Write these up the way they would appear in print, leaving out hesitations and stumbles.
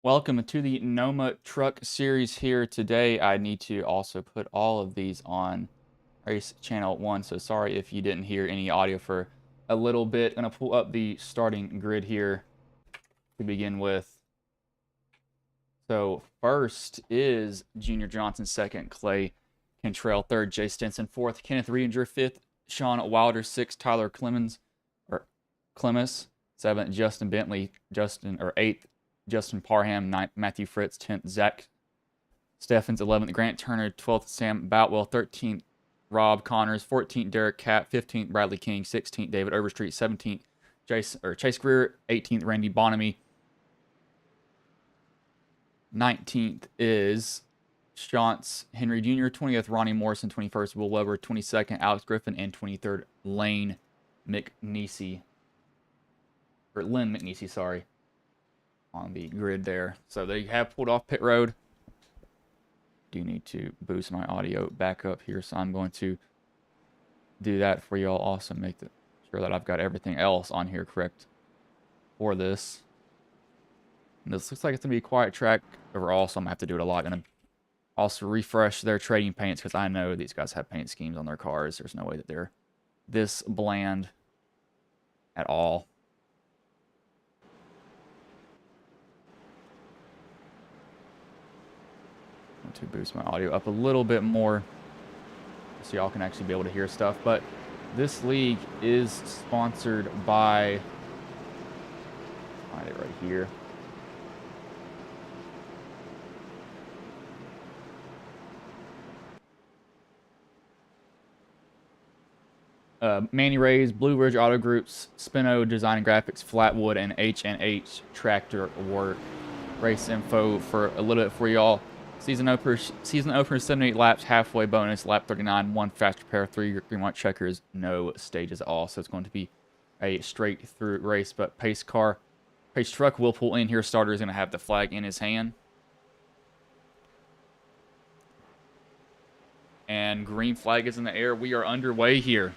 Welcome to the NOMA Truck Series here. Today I need to also put all of these on Race Channel 1, so sorry if you didn't hear any audio for a little bit. I'm going to pull up the starting grid here to begin with. So first is Junior Johnson, second, Clay Cantrell, third, Jay Stinson, fourth, Kenneth Reidinger, fifth, Sean Wilder, sixth, Tyler Clemens, seventh, Justin Bentley, eighth, Justin Parham, 9th, Matthew Fritz, 10th, Zach Steffens, 11th, Grant Turner, 12th, Sam Boutwell, 13th, Rob Connors, 14th, Derek Capp, 15th, Bradley King, 16th, David Overstreet, 17th, Chase Greer, 18th, Randy Bonamy, 19th is Shantz Henry Jr., 20th, Ronnie Morrison, 21st, Will Weber, 22nd, Alex Griffin, and 23rd, Lynn McNeese, sorry, on the grid there. So they have pulled off pit road. Do need to boost my audio back up here, so I'm going to do that for y'all. Also make sure that I've got everything else on here correct for this. And this looks like it's going to be a quiet track overall, so I'm going to have to do it a lot. I'm going to also refresh their trading paints because I know these guys have paint schemes on their cars. There's no way that they're this bland at all. To boost my audio up a little bit more so y'all can actually be able to hear stuff. But this league is sponsored by, find it right here, Manny Rays, Blue Ridge Auto Group's, SPINO Design and Graphics, Flatwood, and H&H Tractor Work. Race info for a little bit for y'all. Season opener, 78 laps, halfway bonus, lap 39, 1 fast repair, 3 green white checkers, no stages at all. So it's going to be a straight through race. But pace truck will pull in here. Starter is going to have the flag in his hand. And green flag is in the air. We are underway here.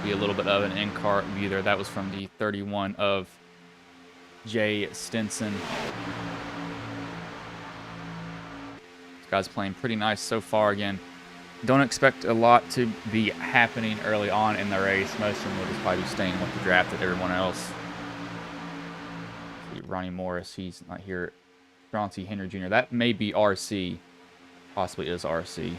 Be a little bit of an in-car view there. That was from the 31 of Jay Stinson. This guy's playing pretty nice so far. Again, don't expect a lot to be happening early on in the race. Most of them will just probably be staying with the draft that everyone else. See, Ronnie Morris, he's not here. Chauncey Henry Jr., that may be RC. Possibly is RC.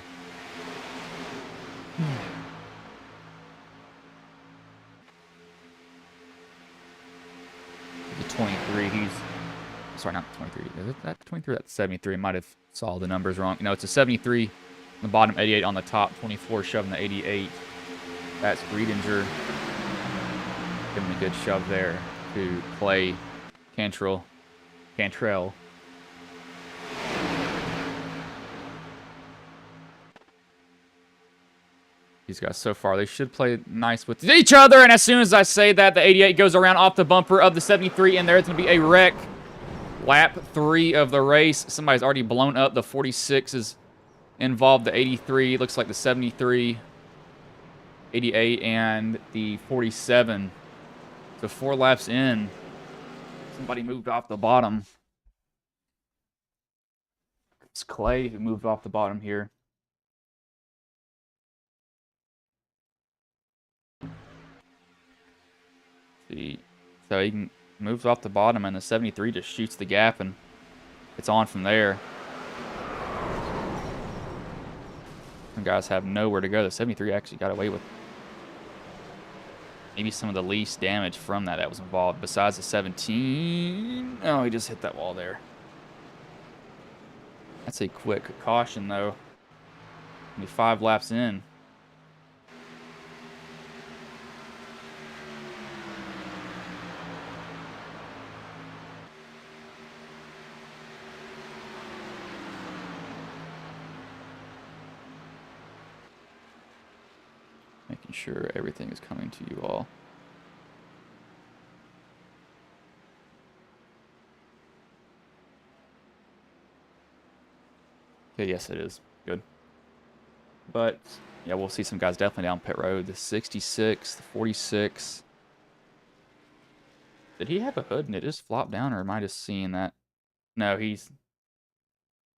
The 23, sorry, not the 23. Is it that 23? That's 73. I might have saw the numbers wrong. No, it's a 73 on the bottom, 88 on the top, 24 shoving the 88. That's Reidinger. Give him a good shove there to Clay Cantrell. These guys so far, they should play nice with each other. And as soon as I say that, the 88 goes around off the bumper of the 73, and there's going to be a wreck. Lap 3 of the race. Somebody's already blown up the 46's involved the 83, looks like the 73, 88, and the 47. So 4 laps in, somebody moved off the bottom. It's Clay who moved off the bottom here. See, so he moves off the bottom, and the 73 just shoots the gap, and it's on from there. Some guys have nowhere to go. The 73 actually got away with maybe some of the least damage from that was involved, besides the 17. Oh, he just hit that wall there. That's a quick caution, though. Only 5 laps in. Making sure everything is coming to you all. Okay, yes, it is. Good. But, yeah, we'll see some guys definitely down pit road. The 66, the 46. Did he have a hood and it just flopped down, or am I just seeing that? No, he's...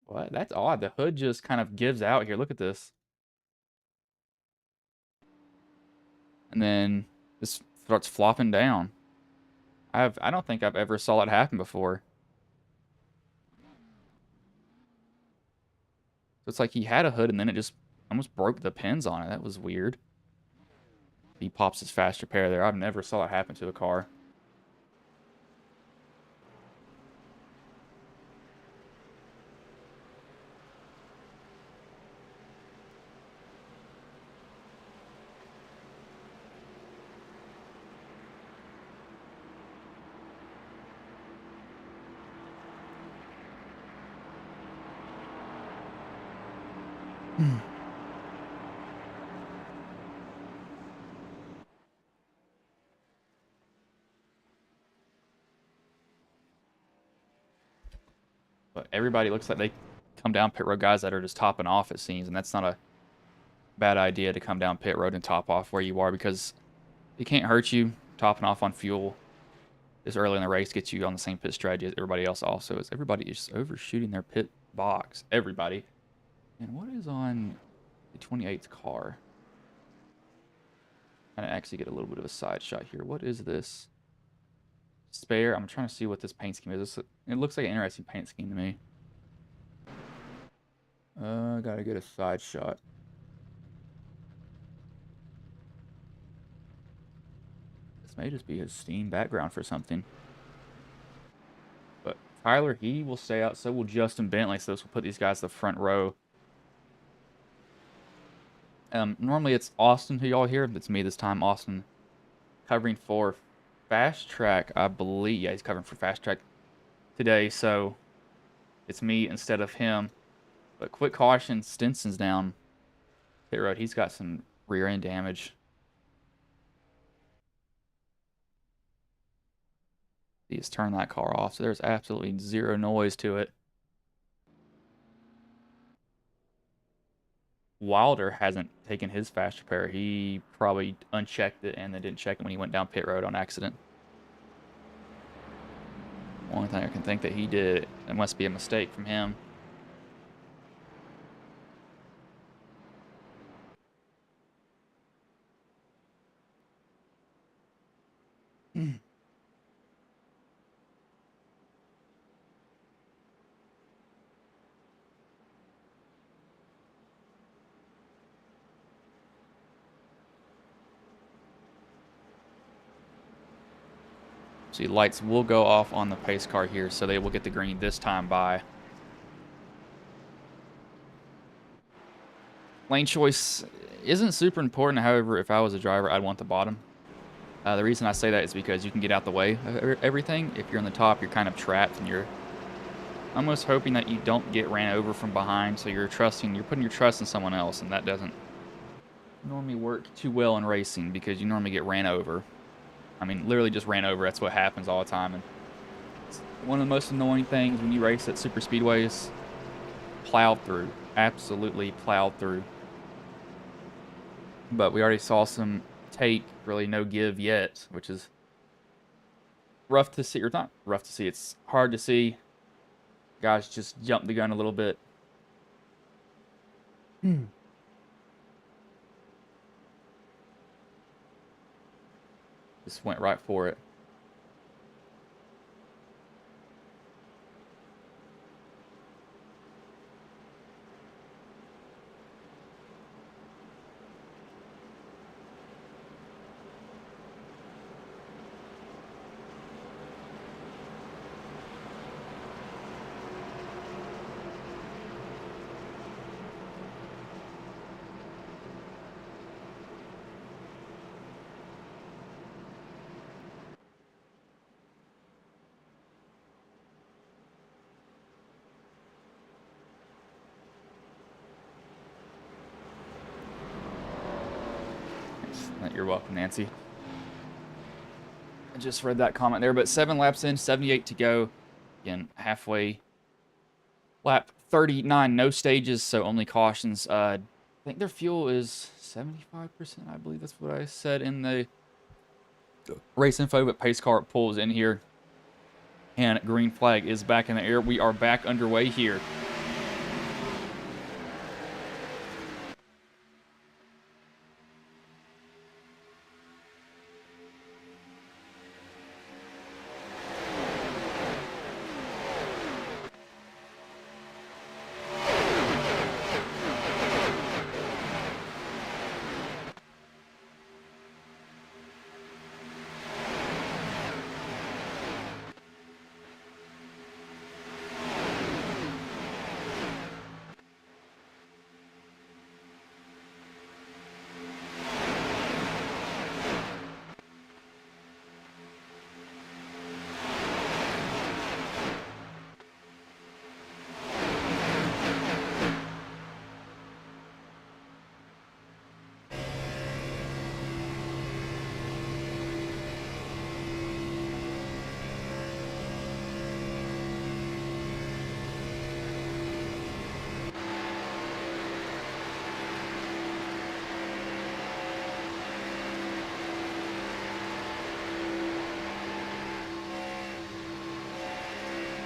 What? That's odd. The hood just kind of gives out here. Look at this. And then this starts flopping down. I don't think I've ever saw it happen before. So it's like he had a hood and then it just almost broke the pins on it. That was weird. He pops his fast repair there. I've never saw it happen to a car. But everybody looks like they come down pit road, guys that are just topping off, it seems, and that's not a bad idea to come down pit road and top off where you are, because it can't hurt you. Topping off on fuel this early in the race gets you on the same pit strategy as everybody else also is. Everybody is just overshooting their pit box. Everybody. And what is on the 28th car? I'm going to actually get a little bit of a side shot here. What is this? Spare. I'm trying to see what this paint scheme is. It looks like an interesting paint scheme to me. Gotta get a side shot. This may just be his Steam background for something. But Tyler, he will stay out. So will Justin Bentley. So this will put these guys in the front row. Normally it's Austin who y'all hear. It's me this time. Austin covering for Fast Track, I believe. Yeah, he's covering for Fast Track today. So it's me instead of him. But quick caution, Stinson's down pit road. He's got some rear end damage. He just turned that car off, so there's absolutely zero noise to it. Wilder hasn't taken his fast repair. He probably unchecked it and then didn't check it when he went down pit road on accident. Only thing I can think that he did, it must be a mistake from him. See, lights will go off on the pace car here, so they will get the green this time by. Lane choice isn't super important. However, if I was a driver, I'd want the bottom. The reason I say that is because you can get out the way of everything. If you're on the top, you're kind of trapped, and you're almost hoping that you don't get ran over from behind. So you're putting your trust in someone else, and that doesn't normally work too well in racing because you normally get ran over. I mean, literally just ran over. That's what happens all the time. And it's one of the most annoying things when you race at super speedways, plowed through. absolutely plowed through. But we already saw some take, really no give yet, which is rough to see. Or not rough to see, it's hard to see. Guys just jumped the gun a little bit. Just went right for it. You're welcome, Nancy. I just read that comment there, but 7 laps in, 78 to go. Again, halfway. Lap 39, no stages, so only cautions. I think their fuel is 75%, I believe that's what I said in the race info, but pace car pulls in here. And green flag is back in the air. We are back underway here.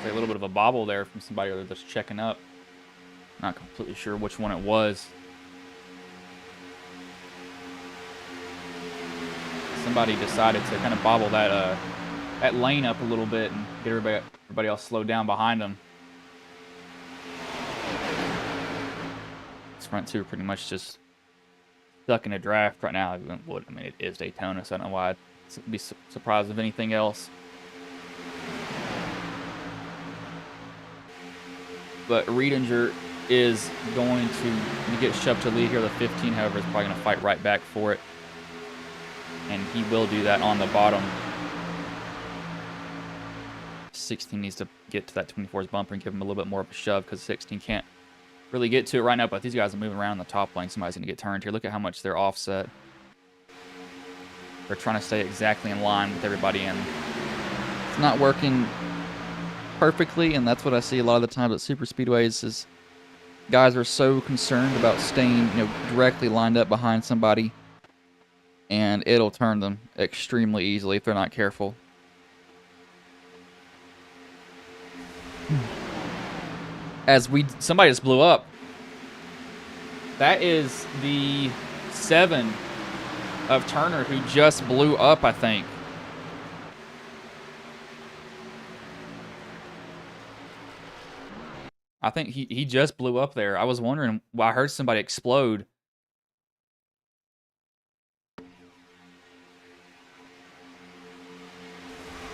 A little bit of a bobble there from somebody that's checking up. Not completely sure which one it was. Somebody decided to kind of bobble that lane up a little bit and get everybody else slowed down behind them. This front two are pretty much just stuck in a draft right now. I mean, it is Daytona, so I don't know why I'd be surprised of anything else. But Riedinger is going to get shoved to lead here. The 15, however, is probably going to fight right back for it. And he will do that on the bottom. 16 needs to get to that 24's bumper and give him a little bit more of a shove because 16 can't really get to it right now. But these guys are moving around the top lane. Somebody's going to get turned here. Look at how much they're offset. They're trying to stay exactly in line with everybody, and it's not working perfectly, and that's what I see a lot of the times at super speedways is guys are so concerned about staying, directly lined up behind somebody, and it'll turn them extremely easily if they're not careful. Somebody just blew up. That is the 7 of Turner who just blew up, I think. I think he just blew up there. I was wondering why I heard somebody explode.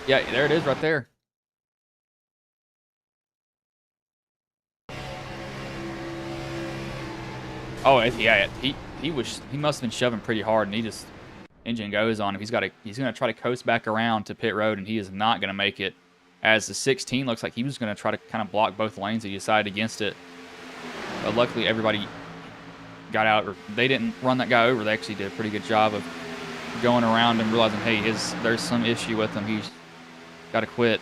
Yeah, there it is right there. Oh, yeah, he must have been shoving pretty hard, and he just engine goes on him. He's going to try to coast back around to pit road, and he is not going to make it. As the 16 looks like he was going to try to kind of block both lanes. He decided against it. But luckily, everybody got out, or they didn't run that guy over. They actually did a pretty good job of going around and realizing, hey, there's some issue with him. He's got to quit.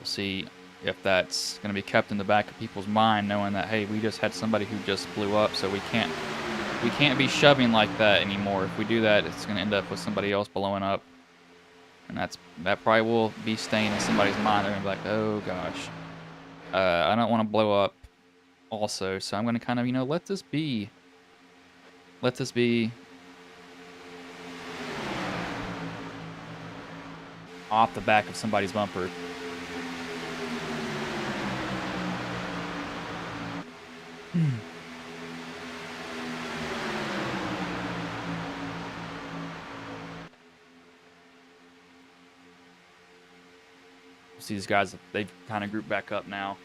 We'll see if that's going to be kept in the back of people's mind, knowing that, hey, we just had somebody who just blew up, so we can't be shoving like that anymore. If we do that, it's going to end up with somebody else blowing up, and that probably will be staying in somebody's mind. They're going to be like, oh gosh, I don't want to blow up also, so I'm going to kind of, let this be off the back of somebody's bumper. See these guys, they've kind of grouped back up now.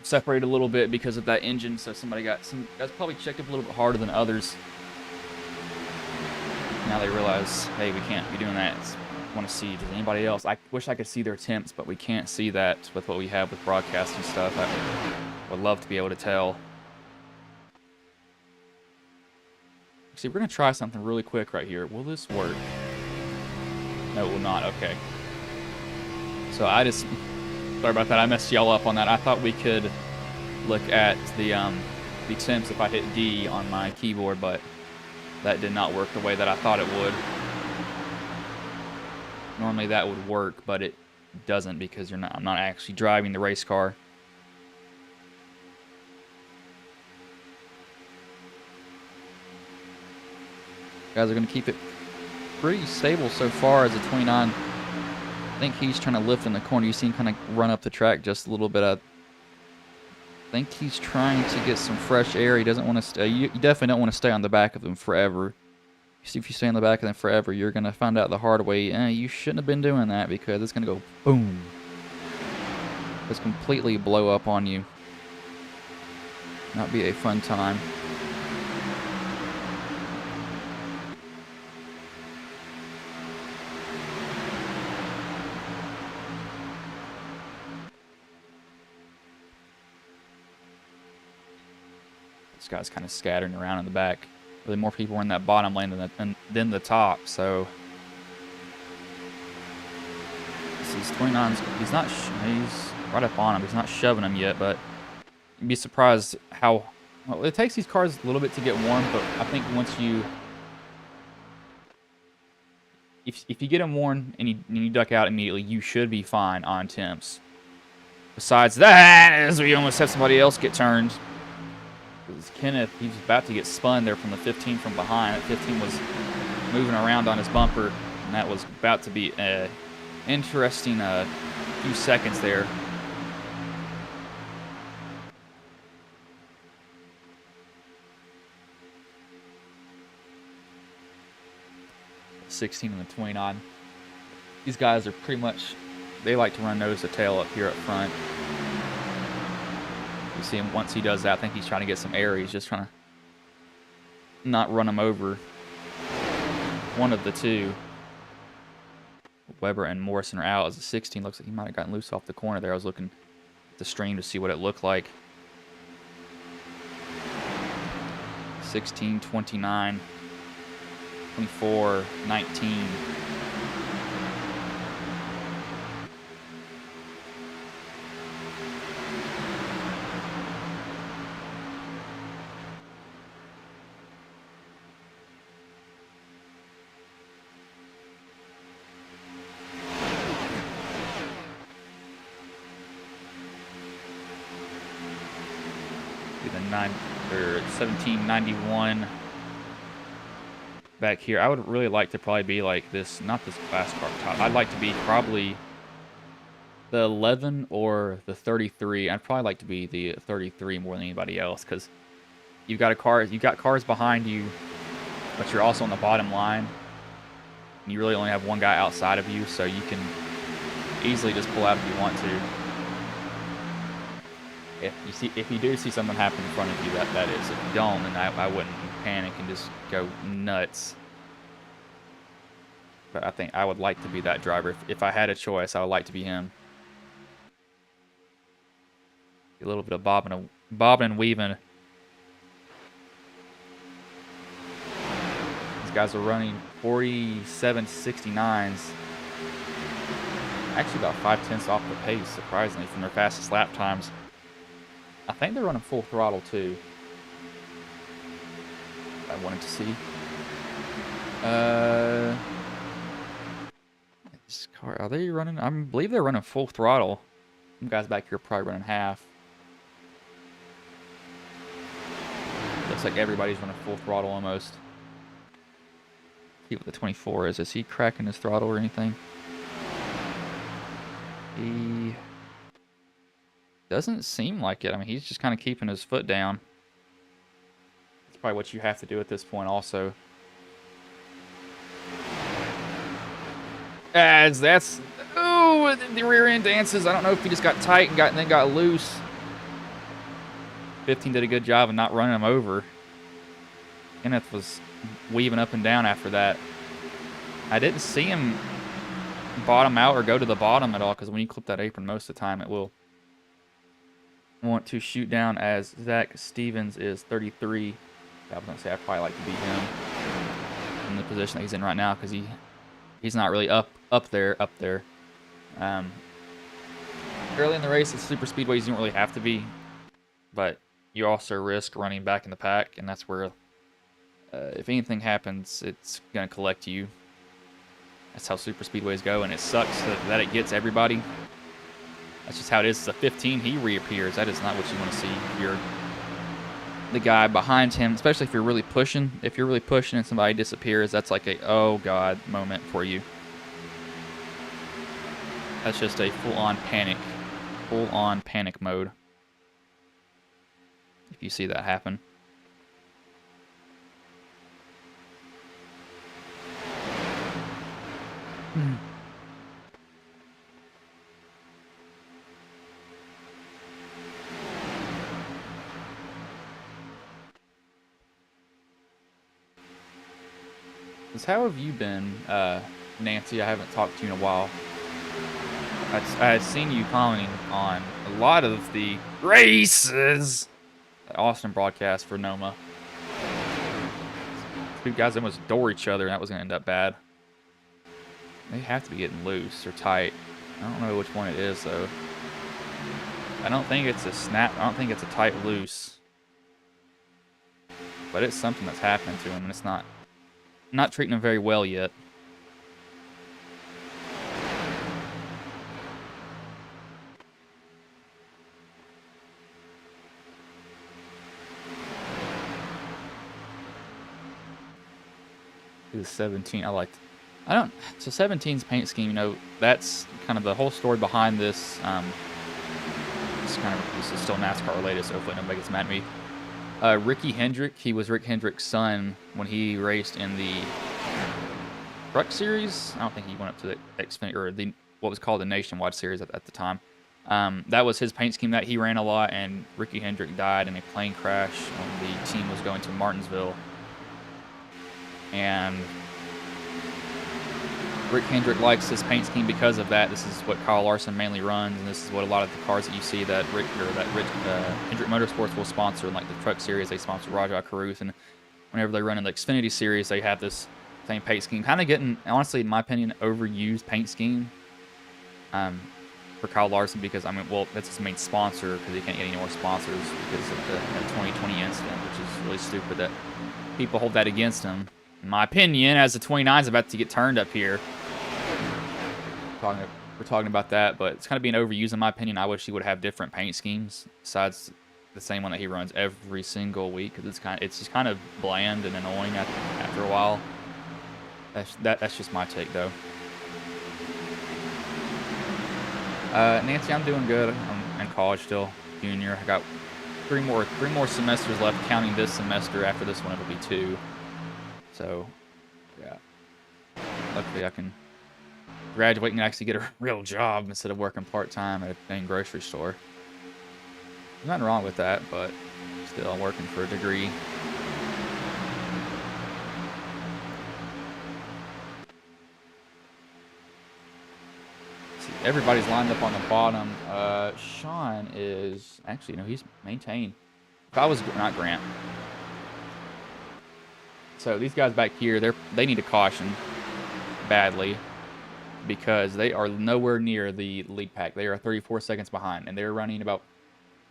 Separated a little bit because of that engine, so some guys probably checked up a little bit harder than others. Now they realize, hey, we can't be doing that. I want to see, does anybody else? I wish I could see their temps, but we can't see that with what we have with broadcasting stuff. I would love to be able to tell. See, we're going to try something really quick right here. Will this work? No, it will not. Okay. So sorry about that. I messed y'all up on that. I thought we could look at the temps if I hit D on my keyboard, but that did not work the way that I thought it would. Normally that would work, but it doesn't because I'm not actually driving the race car. Guys are going to keep it pretty stable so far as a 29. I think he's trying to lift in the corner. You see him kind of run up the track just a little bit. I think he's trying to get some fresh air. He doesn't want to stay. You definitely don't want to stay on the back of them forever. You see, if you stay on the back of them forever, you're going to find out the hard way. You shouldn't have been doing that because it's going to go boom. Just completely blow up on you. Not be a fun time. This guy's kind of scattering around in the back. Really more people are in that bottom lane than the top, so he's 29's, he's right up on him. He's not shoving him yet, but you'd be surprised how well it takes these cars a little bit to get warm. But I think once if you get them warm and you duck out immediately, you should be fine on temps. Besides that, as we almost had somebody else get turned. Kenneth, he was about to get spun there from the 15 from behind. That 15 was moving around on his bumper, and that was about to be an interesting few seconds there. '16 and the 29. These guys are pretty much, they like to run nose to tail up here up front. You see him once he does that. I think he's trying to get some air. He's just trying to not run him over. One of the two. Weber and Morrison are out as a 16. Looks like he might have gotten loose off the corner there. I was looking at the stream to see what it looked like. 16, 29, 24, 19. The 1791 back here. I would really like to probably be like this, not this class car top. I'd like to be probably the 11 or the 33. I'd probably like to be the 33 more than anybody else because you've got cars behind you, but you're also on the bottom line. And you really only have one guy outside of you, so you can easily just pull out if you want to. If you do see something happen in front of you, that is. If you don't, then I wouldn't panic and just go nuts. But I think I would like to be that driver. If I had a choice, I would like to be him. A little bit of bobbing and weaving. These guys are running 4769s. Actually about 5/10 off the pace, surprisingly, from their fastest lap times. I think they're running full throttle, too. I wanted to see. This car, are they running? I believe they're running full throttle. Some guys back here are probably running half. Looks like everybody's running full throttle almost. See what the 24 is. Is he cracking his throttle or anything? He doesn't seem like it. I mean, he's just kind of keeping his foot down. That's probably what you have to do at this point also. As that's... Oh, the rear end dances. I don't know if he just got tight and then got loose. 15 did a good job of not running him over. Kenneth was weaving up and down after that. I didn't see him bottom out or go to the bottom at all, because when you clip that apron most of the time, it will want to shoot down. As Zach Stevens is 33. I was going to say I'd probably like to beat him in the position that he's in right now, because he's not really up there. Early in the race at super speedways, you don't really have to be, but you also risk running back in the pack, and that's where if anything happens, it's going to collect you. That's how super speedways go, and it sucks that it gets everybody. That's just how it is. It's a 15, he reappears. That is not what you want to see if you're the guy behind him, especially if you're really pushing. If you're really pushing and somebody disappears, that's like a oh god moment for you. That's just a full-on panic mode if you see that happen. How have you been, Nancy? I haven't talked to you in a while. I had seen you commenting on a lot of the races. Austin broadcast for NOMA. Two guys almost door each other, and that was going to end up bad. They have to be getting loose or tight. I don't know which one it is, though. I don't think it's a snap. I don't think it's a tight loose. But it's something that's happening to him, and it's not treating him very well yet. This is 17. So 17's paint scheme, you know, that's kind of the whole story behind this. This is still NASCAR related, so hopefully nobody gets mad at me. Ricky Hendrick, he was Rick Hendrick's son when he raced in the Truck Series. I don't think he went up to the Xfinity, or what was called the Nationwide Series at the time. That was his paint scheme that he ran a lot, and Ricky Hendrick died in a plane crash when the team was going to Martinsville. And Rick Hendrick likes his paint scheme because of that. This is what Kyle Larson mainly runs, and this is what a lot of the cars that you see that Hendrick Motorsports will sponsor, like the Truck Series. They sponsor Rajah Caruth, and whenever they run in the Xfinity Series, they have this same paint scheme. Kind of getting, honestly, in my opinion, overused paint scheme for Kyle Larson, because, I mean, well, that's his main sponsor, because he can't get any more sponsors because of the 2020 incident, which is really stupid that people hold that against him. In my opinion, as the 29 is about to get turned up here. We're talking about that, but it's kind of being overused in my opinion. I wish he would have different paint schemes besides the same one that he runs every single week, because it's just kind of bland and annoying after a while. That's just my take, though. Nancy, I'm doing good. I'm in college still, junior. I got three more semesters left, counting this semester. After this one, it'll be 2. So, yeah. Luckily, I can graduate and actually get a real job instead of working part-time at a dang grocery store. There's nothing wrong with that, but still, I'm working for a degree. See, everybody's lined up on the bottom. Sean is... Actually, no, he's maintained. If I was... Not Grant. So these guys back here, they need a caution badly. because they are nowhere near the lead pack. They are 34 seconds behind, and they're running about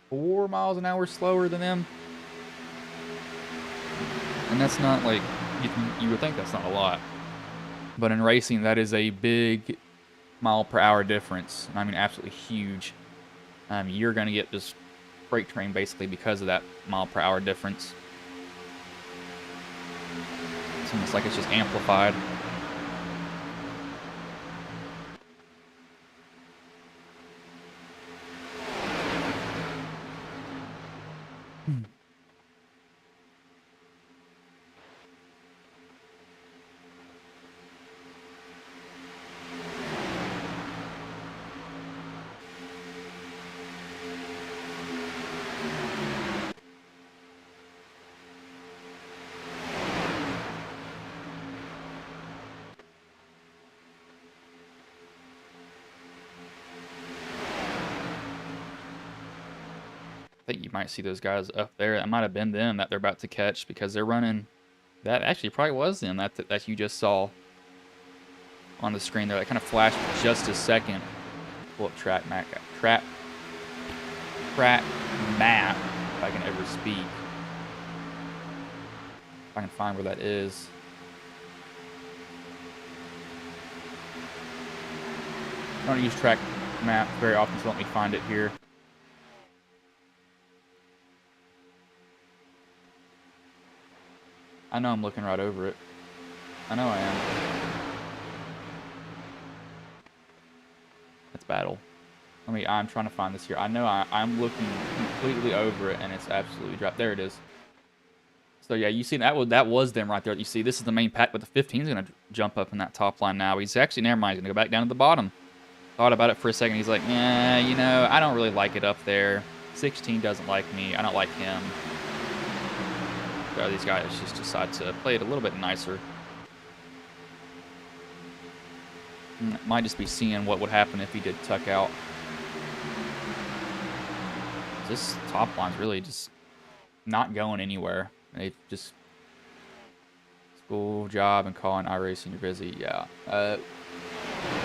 4 miles an hour slower than them. And that's not like, you would think that's not a lot. But in racing, that is a big mile per hour difference. I mean, absolutely huge. You're going to get this freight train basically because of that mile per hour difference. It's almost like it's just amplified. I think you might see those guys up there. That might have been them that they're about to catch because they're running. That actually probably was them that you just saw on the screen there. That kind of flashed for just a second. Pull up track map, if I can ever speak. If I can find where that is. I don't use track map very often, so let me find it here. I know I'm looking right over it. I know I am. That's battle. I'm trying to find this here. I know I'm looking completely over it, and it's absolutely dropped. There it is. So yeah, you see that was them right there. You see, this is the main pack, but the 15 is going to jump up in that top line now. He's actually, never mind, he's going to go back down to the bottom. Thought about it for a second. He's like, yeah, you know, I don't really like it up there. 16 doesn't like me. I don't like him. So these guys just decide to play it a little bit nicer. Might just be seeing what would happen if he did tuck out. This top line's really just not going anywhere. They just school, job, and calling iRacing, you're busy. Yeah.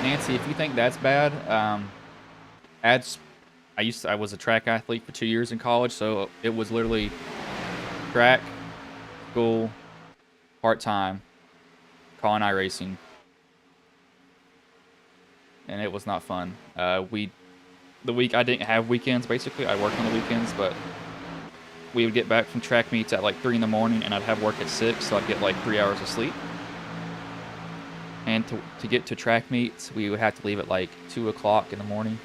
Nancy, if you think that's bad, I was a track athlete for 2 years in college, so it was literally track, school, part-time, calling iRacing, and it was not fun. The week I didn't have weekends, basically. I worked on the weekends, but we would get back from track meets at like 3 in the morning, and I'd have work at 6, so I'd get like 3 hours of sleep. And to get to track meets, we would have to leave at like 2 o'clock in the morning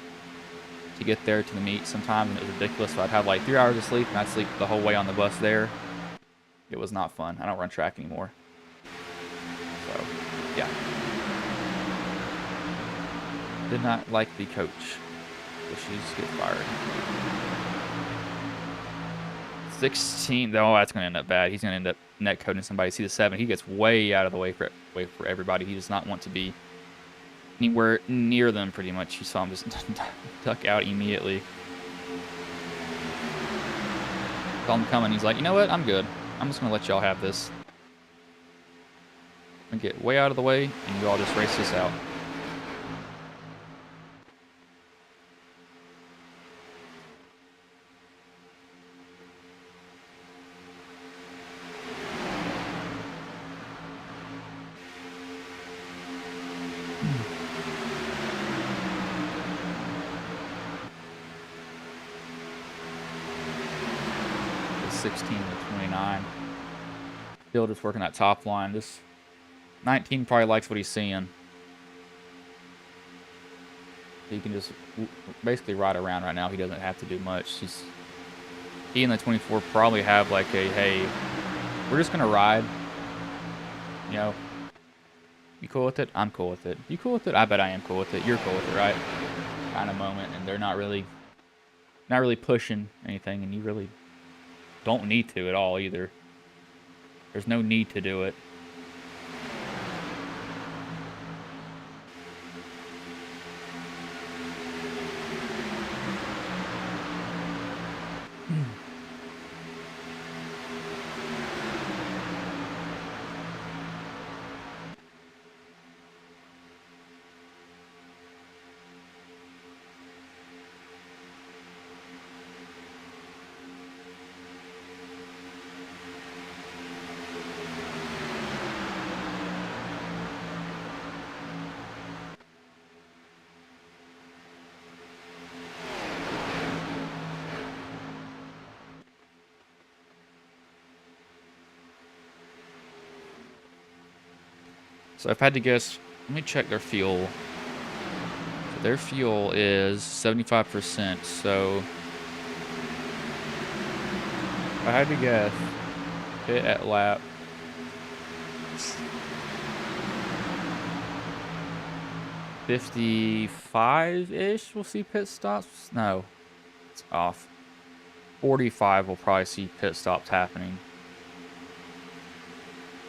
to get there to the meet sometimes, and it was ridiculous. So I'd have like 3 hours of sleep, and I'd sleep the whole way on the bus there. It was not fun. I don't run track anymore. So, yeah. Did not like the coach. So she's get fired. 16, oh, that's going to end up bad. He's going to end up net coding somebody. See the 7, he gets way out of the way for everybody. He does not want to be anywhere near them, pretty much. You saw him just duck out immediately. Saw him coming. He's like, you know what? I'm good. I'm just going to let y'all have this. I'm going to get way out of the way, and you all just race this out. It's 16 to 29. Still just working that top line. This 19 probably likes what he's seeing. He can just basically ride around right now. He doesn't have to do much. He and the 24 probably have like a, hey, we're just going to ride. You know, you cool with it? I'm cool with it. You cool with it? I bet I am cool with it. You're cool with it, right? Kind of moment. And they're not really pushing anything. And you really don't need to at all either. There's no need to do it. So if I had to guess, let me check their fuel. So their fuel is 75%. So if I had to guess, pit at lap 55-ish, we'll see pit stops. No, it's off. 45 will probably see pit stops happening.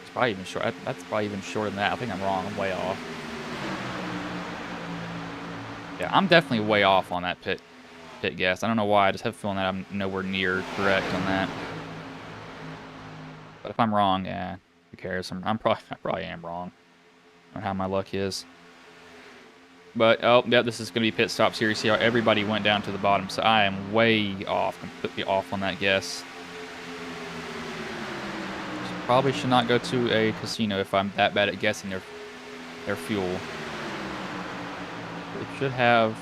It's probably even short. That's probably even shorter than that. I think I'm wrong. I'm way off. Yeah, I'm definitely way off on that pit guess. I don't know why. I just have a feeling that I'm nowhere near correct on that. But if I'm wrong, yeah, who cares? I probably am wrong on how my luck is. But, oh, yeah, this is going to be pit stop series. See how everybody went down to the bottom. So I am way off, completely off on that guess. Probably should not go to a casino if I'm that bad at guessing their fuel. They should have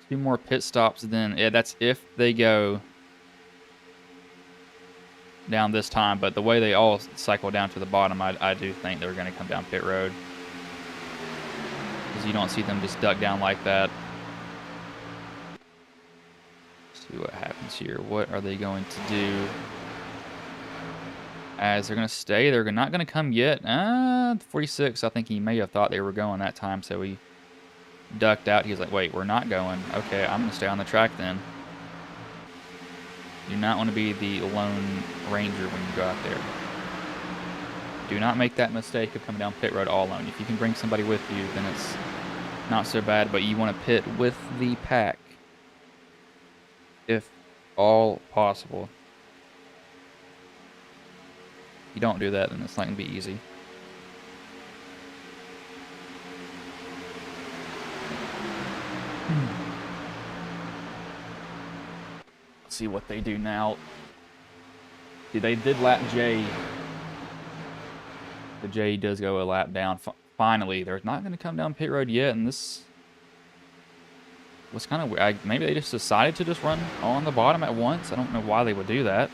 2 more pit stops then. Yeah, that's if they go down this time. But the way they all cycle down to the bottom, I do think they're going to come down pit road. Because you don't see them just duck down like that. Let's see what happens here. What are they going to do? As they're going to stay. They're not going to come yet. 46, I think he may have thought they were going that time, so he ducked out. He was like, wait, we're not going. Okay, I'm going to stay on the track then. Do not want to be the lone ranger when you go out there. Do not make that mistake of coming down pit road all alone. If you can bring somebody with you, then it's not so bad, but you want to pit with the pack if all possible. If you don't do that, then it's not going to be easy. Let's see what they do now. See, they did lap J. The J does go a lap down. Finally, they're not going to come down pit road yet, and this was kind of weird. Maybe they just decided to just run on the bottom at once. I don't know why they would do that.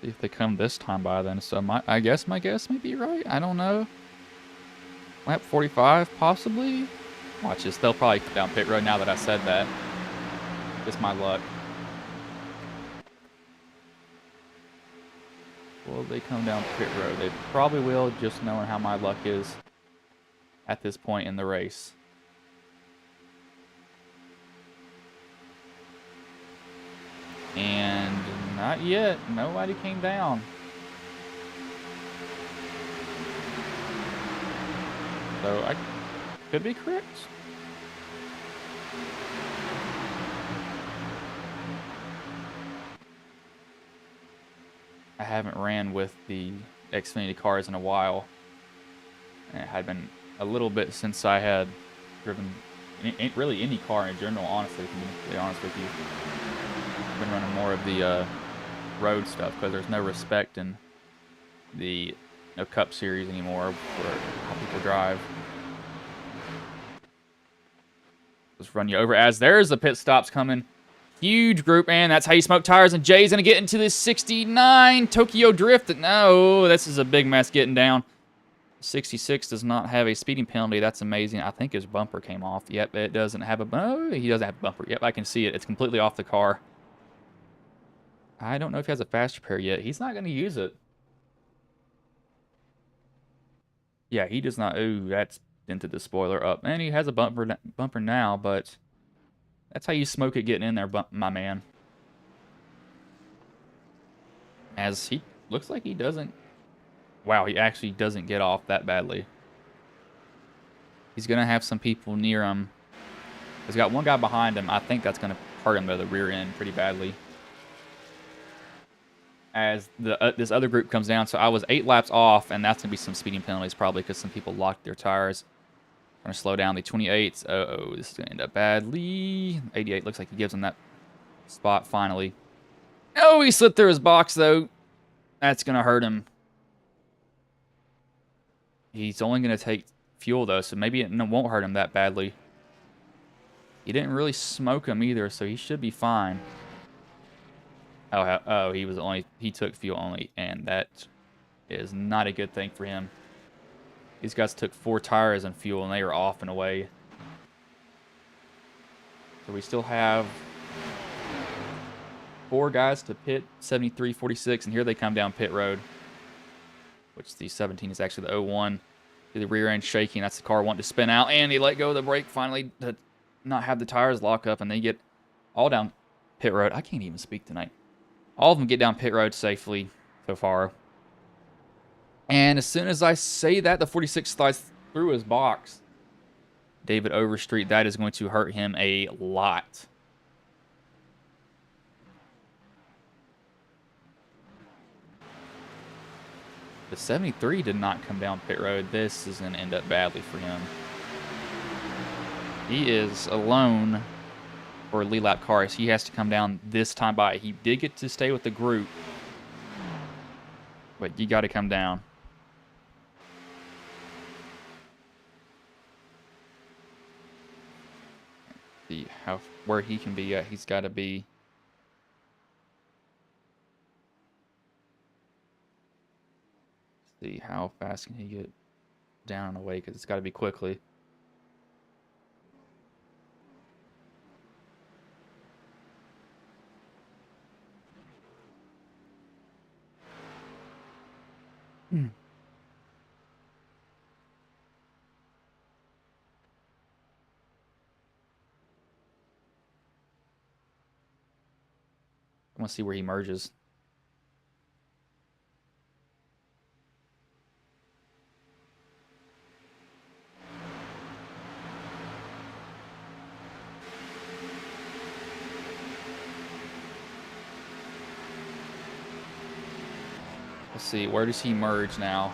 See if they come this time by then. So I guess my guess may be right. I don't know. Lap 45, possibly. Watch this. They'll probably come down pit road now that I said that. Just my luck. Will they come down pit road? They probably will, just knowing how my luck is at this point in the race. And not yet. Nobody came down. So I could be correct. I haven't ran with the Xfinity cars in a while. And it had been a little bit since I had driven really any car in general, honestly, to be honest with you. I've been running more of the road stuff because there's no respect in the Cup Series anymore for how people drive. Just run you over as there's the pit stops coming. Huge group, and that's how you smoke tires. And Jay's going to get into this 69 Tokyo Drift. No, this is a big mess getting down. 66 does not have a speeding penalty. That's amazing. I think his bumper came off. Yep, it doesn't have a... Oh, he doesn't have a bumper. Yep, I can see it. It's completely off the car. I don't know if he has a fast repair yet. He's not going to use it. Yeah, he does not. Ooh, that's dented the spoiler up. And he has a bumper now, but that's how you smoke it getting in there, my man. As he looks like he doesn't... Wow, he actually doesn't get off that badly. He's going to have some people near him. He's got one guy behind him. I think that's going to hurt him to the rear end pretty badly. As this other group comes down. So I was 8 laps off, and that's going to be some speeding penalties probably because some people locked their tires. I'm going to slow down the 28s. Uh-oh, this is going to end up badly. 88 looks like he gives him that spot finally. Oh, he slipped through his box, though. That's going to hurt him. He's only going to take fuel, though, so maybe it won't hurt him that badly. He didn't really smoke him either, so he should be fine. Oh, he took fuel only, and that is not a good thing for him. These guys took 4 tires and fuel, and they are off and away. So we still have 4 guys to pit, 73, 46, and here they come down pit road, which the 17 is actually the 01. The rear end shaking. That's the car wanting to spin out, and he let go of the brake finally to not have the tires lock up, and they get all down pit road. I can't even speak tonight. All of them get down pit road safely so far. And as soon as I say that, the 46 slides through his box. David Overstreet, that is going to hurt him a lot. The 73 did not come down pit road. This is going to end up badly for him. He is alone for lead lap cars. He has to come down this time by. He did get to stay with the group, but you got to come down. See where he can be at. He's got to be. See how fast can he get down and away, because it's got to be quickly. I want to see where he merges. Let's see, where does he merge now?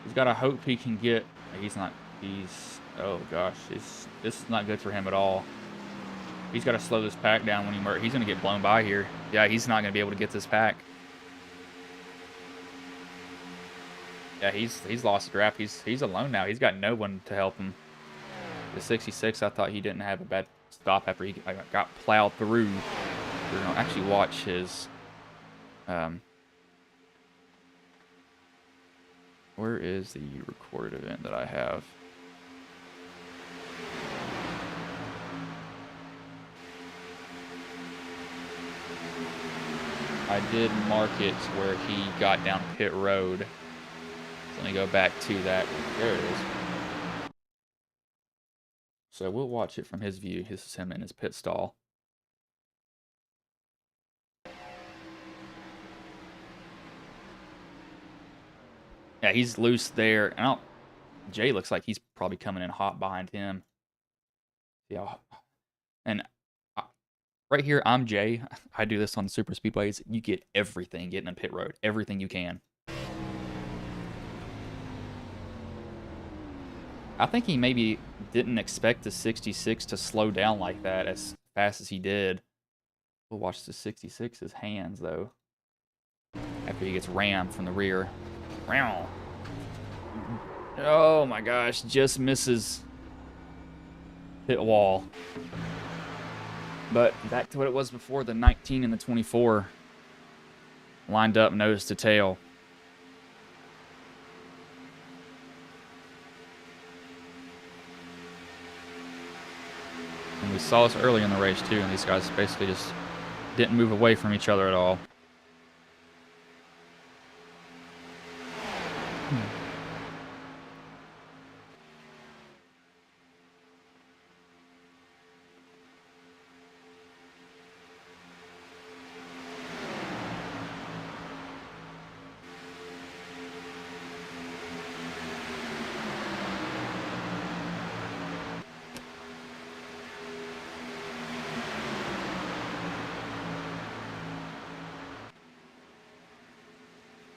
He's got to hope he can get. Oh gosh, this is not good for him at all. He's got to slow this pack down when he merges. He's going to get blown by here. Yeah, he's not going to be able to get this pack. Yeah, he's lost the draft. He's alone now. He's got no one to help him. The 66, I thought he didn't have a bad stop after he got plowed through. We're going to actually watch his. Where is the recorded event that I have? I did mark it where he got down pit road. So let me go back to that. There it is. So we'll watch it from his view. This is him in his pit stall. Yeah, he's loose there. Jay looks like he's probably coming in hot behind him. Yeah. And right here, I'm Jay. I do this on super speedways. You get everything getting in pit road. Everything you can. I think he maybe didn't expect the 66 to slow down like that as fast as he did. We'll watch the 66's hands, though. After he gets rammed from the rear. Oh my gosh, just misses pit wall. But back to what it was before, the 19 and the 24 lined up nose to tail. And we saw this early in the race too, and these guys basically just didn't move away from each other at all.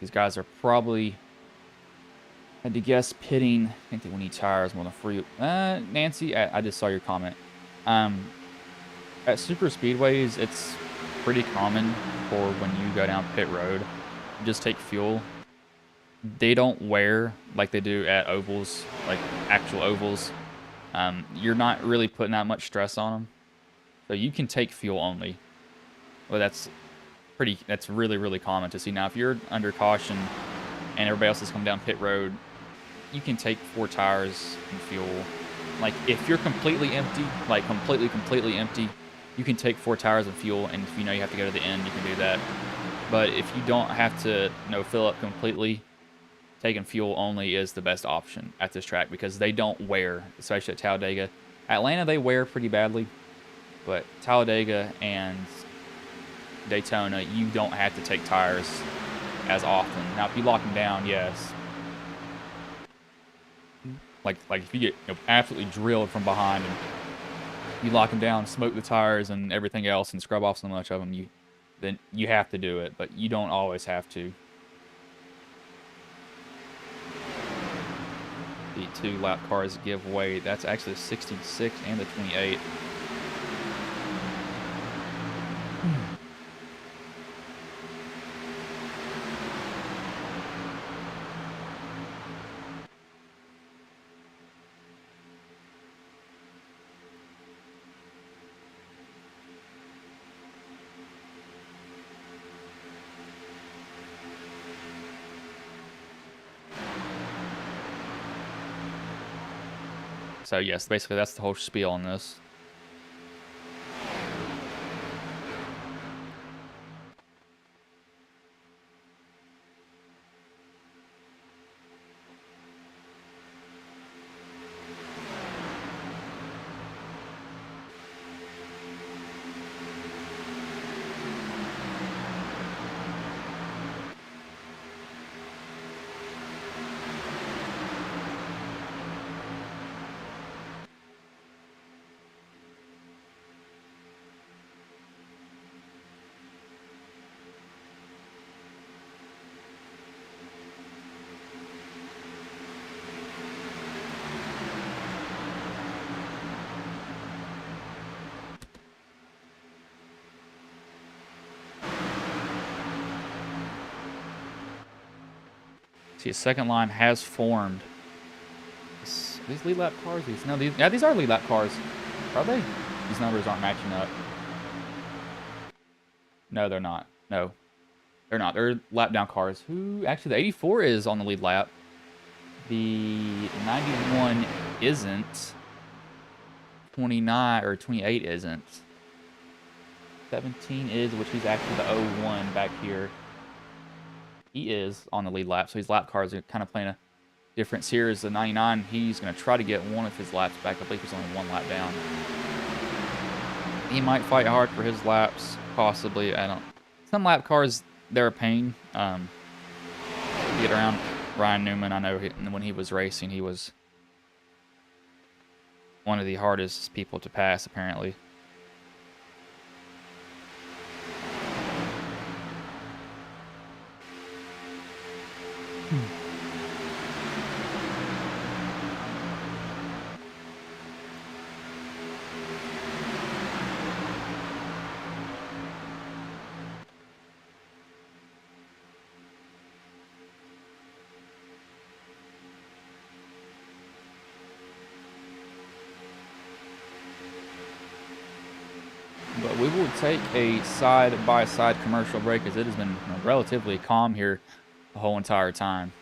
These guys are probably, had to guess, pitting. I think they will need tires more than free. Nancy, I just saw your comment. At super speedways, it's pretty common for when you go down pit road, just take fuel. they don't wear like they do at ovals, like actual ovals. You're not really putting that much stress on them, so you can take fuel only. Well, that's really, really common to see. Now, if you're under caution and everybody else is coming down pit road, you can take 4 tires and fuel. Like, if you're completely empty, like completely empty, you can take 4 tires and fuel, and if you know you have to go to the end, you can do that. But if you don't have to, fill up completely, taking fuel only is the best option at this track because they don't wear, especially at Talladega. Atlanta, they wear pretty badly, but Talladega and Daytona, you don't have to take tires as often. Now, if you lock them down, yes. Like if you get absolutely drilled from behind and you lock them down, smoke the tires and everything else, and scrub off so much of them, then you have to do it, but you don't always have to. The 2 lap cars give way. That's actually the 66 and the 28. So yes, basically that's the whole spiel on this. See, a second line has formed. These lead lap cars? These are lead lap cars. Are they? These numbers aren't matching up. No, they're not. No, they're not. They're lap down cars. Actually, the 84 is on the lead lap. The 91 isn't. 29 or 28 isn't. 17 is, which is actually the 01 back here. He is on the lead lap, so his lap cars are kind of playing a difference here. Is the 99, he's going to try to get one of his laps back. I believe he's only 1 lap down. He might fight hard for his laps, possibly. I don't. Some lap cars, they're a pain. Get around. Ryan Newman, I know when he was racing, he was one of the hardest people to pass, apparently. But we will take a side-by-side commercial break as it has been relatively calm here the whole entire time.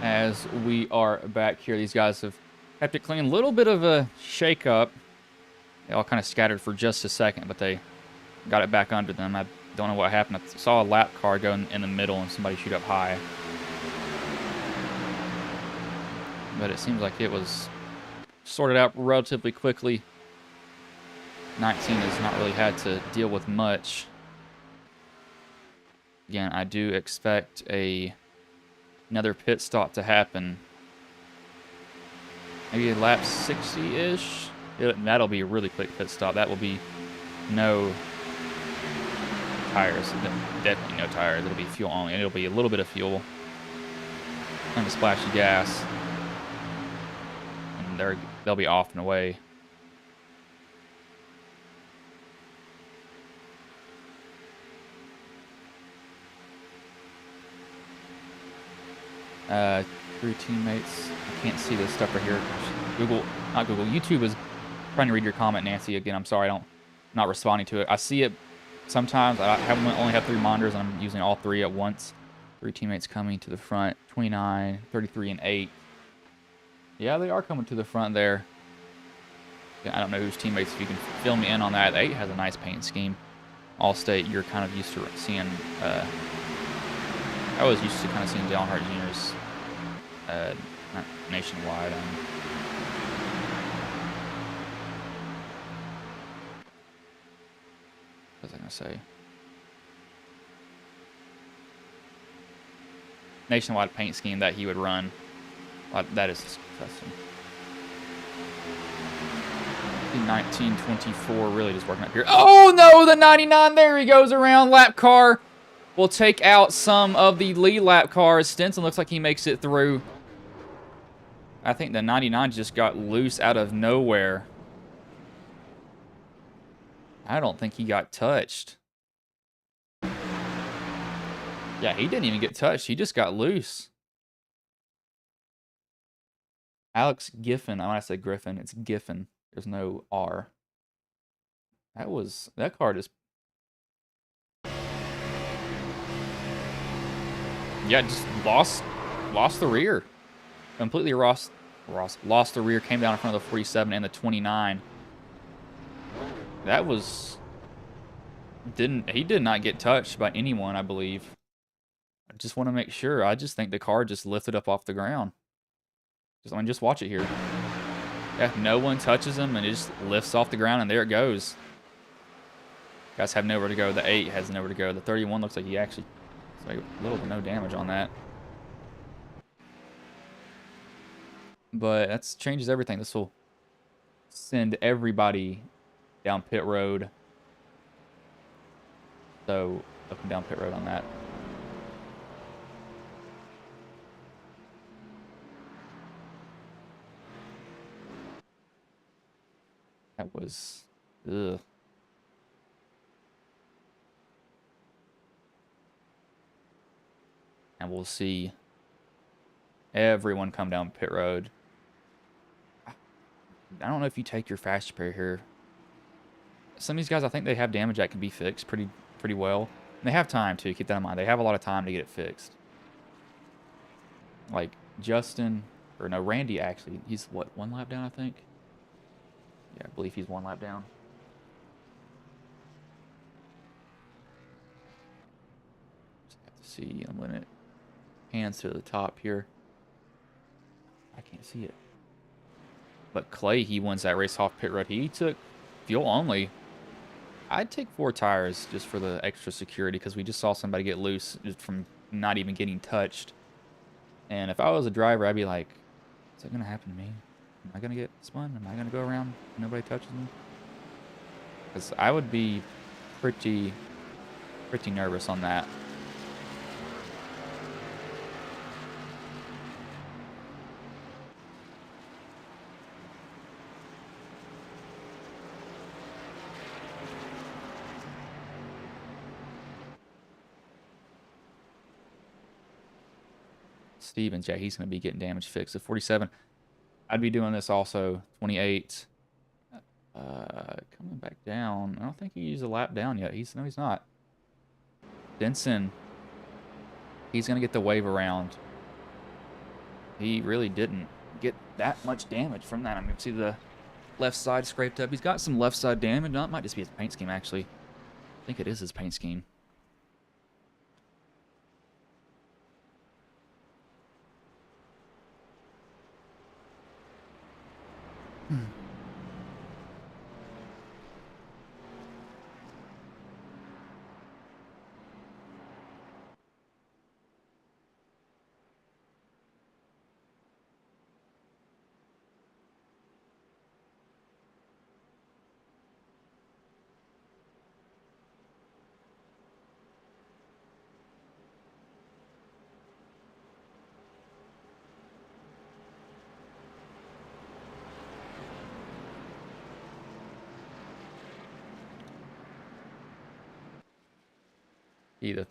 as we are back here. These guys have kept it clean. A little bit of a shake-up. They all kind of scattered for just a second, but they got it back under them. I don't know what happened. I saw a lap car go in the middle and somebody shoot up high. But it seems like it was sorted out relatively quickly. 19 has not really had to deal with much. Again, I do expect another pit stop to happen. Maybe a lap 60-ish. That'll be a really quick pit stop. That will be no tires. Definitely no tires. It'll be fuel only. It'll be a little bit of fuel and a splash of gas. And they'll be off and away. Three teammates. I can't see this stuff right here. YouTube is trying to read your comment, Nancy. Again, I'm sorry, I'm not responding to it. I see it sometimes. I only have 3 monitors, and I'm using all 3 at once. 3 teammates coming to the front. 29, 33, and 8. Yeah, they are coming to the front there. I don't know whose teammates. If you can fill me in on that. 8 has a nice paint scheme. Allstate, you're kind of used to seeing. I was used to kind of seeing Dale Earnhardt Jr.'s nationwide. What was I going to say? Nationwide paint scheme that he would run. That is disgusting. 1924 really just working up here. Oh no, the 99, there he goes around. Lap car will take out some of the lead lap cars. Stinson looks like he makes it through. I think the 99 just got loose out of nowhere. I don't think he got touched. Yeah, he didn't even get touched. He just got loose. Alex Giffen. When I said Griffin, it's Giffen. There's no R. That car just... Yeah, just lost the rear. Completely lost the rear. Came down in front of the 47 and the 29. That was... He did not get touched by anyone, I believe. I just want to make sure. I just think the car just lifted up off the ground. Just watch it here. Yeah, no one touches him, and it just lifts off the ground, and there it goes. Guys have nowhere to go. The 8 has nowhere to go. The 31 looks like he actually... Like little to no damage on that. But that changes everything. This will send everybody down pit road. So, up and down pit road on that. That was... Ugh. And we'll see everyone come down pit road. I don't know if you take your fast repair here. Some of these guys, I think they have damage that can be fixed pretty well. And they have time, too. Keep that in mind. They have a lot of time to get it fixed. Like Justin, or no, Randy, actually. He's, what, 1 lap down, I think? Yeah, I believe he's 1 lap down. Just have to see. I'm limit. Hands to the top here. I can't see it. But Clay, he wins that race off pit road. He took fuel only. I'd take 4 tires just for the extra security because we just saw somebody get loose just from not even getting touched. And if I was a driver, I'd be like, is that going to happen to me? Am I going to get spun? Am I going to go around and nobody touches me? Because I would be pretty nervous on that. Stevens, yeah, he's going to be getting damage fixed. At 47, I'd be doing this also. 28, coming back down. I don't think he's a lap down yet. No, he's not. Denson, he's going to get the wave around. he really didn't get that much damage from that. I mean, see the left side scraped up. He's got some left side damage. No, it might just be his paint scheme, actually. I think it is his paint scheme.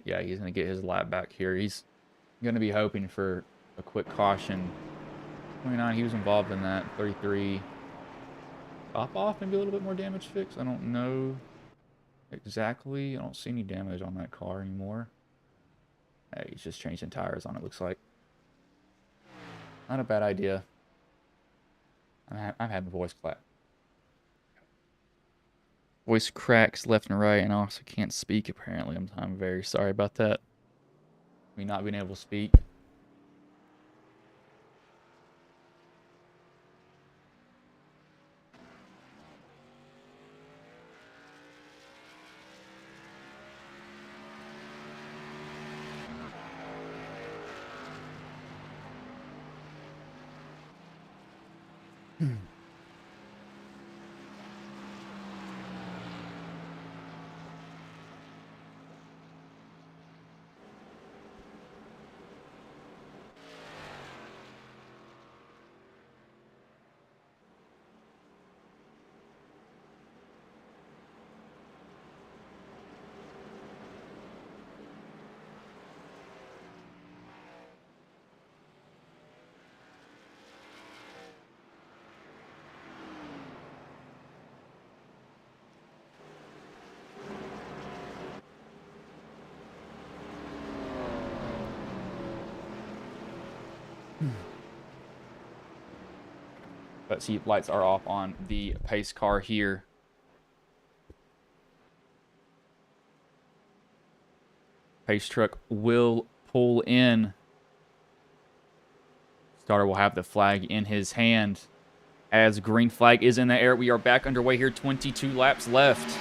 Yeah, he's going to get his lap back here. He's going to be hoping for a quick caution. 29, he was involved in that. 33, top off, maybe a little bit more damage fix. I don't know exactly. I don't see any damage on that car anymore. Hey, he's just changing tires on it, looks like. Not a bad idea. I've had my voice clap. Voice cracks left and right, and I also can't speak, apparently. I'm very sorry about that. Me not being able to speak. But see, lights are off on the pace car here. Pace truck will pull in. Starter will have the flag in his hand. As green flag is in the air, we are back underway here. 22 laps left.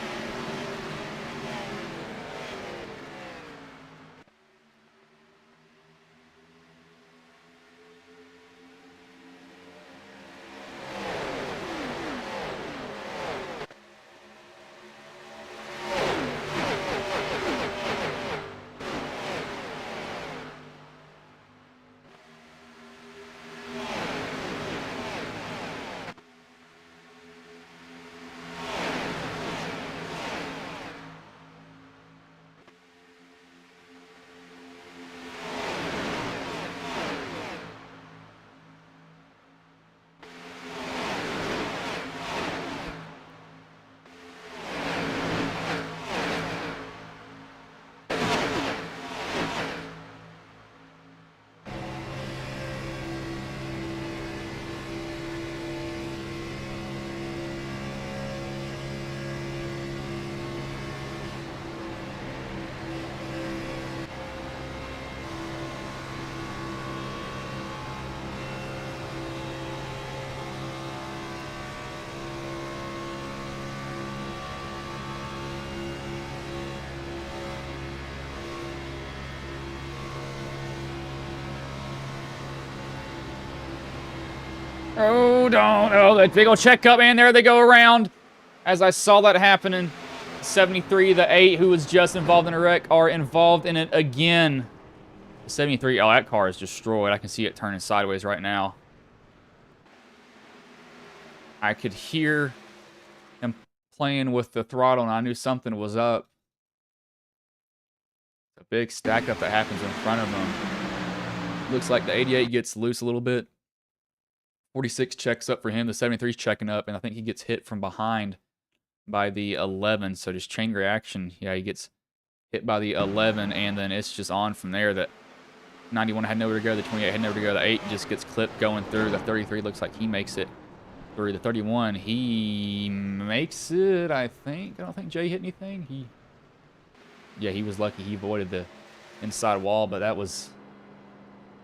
Oh, don't. Oh, that big old checkup, and there they go around. As I saw that happening, 73, the 8, who was just involved in a wreck, are involved in it again. 73, oh, that car is destroyed. I can see it turning sideways right now. I could hear him playing with the throttle, and I knew something was up. A big stack up that happens in front of him. Looks like the 88 gets loose a little bit. 46 checks up for him. The 73 is checking up, and I think he gets hit from behind by the 11. So just chain reaction. Yeah, he gets hit by the 11, and then it's just on from there. That 91 had nowhere to go. The 28 had nowhere to go. The 8 just gets clipped going through. The 33 looks like he makes it through. The 31, he makes it, I think. I don't think Jay hit anything. Yeah, he was lucky. He avoided the inside wall, but that was...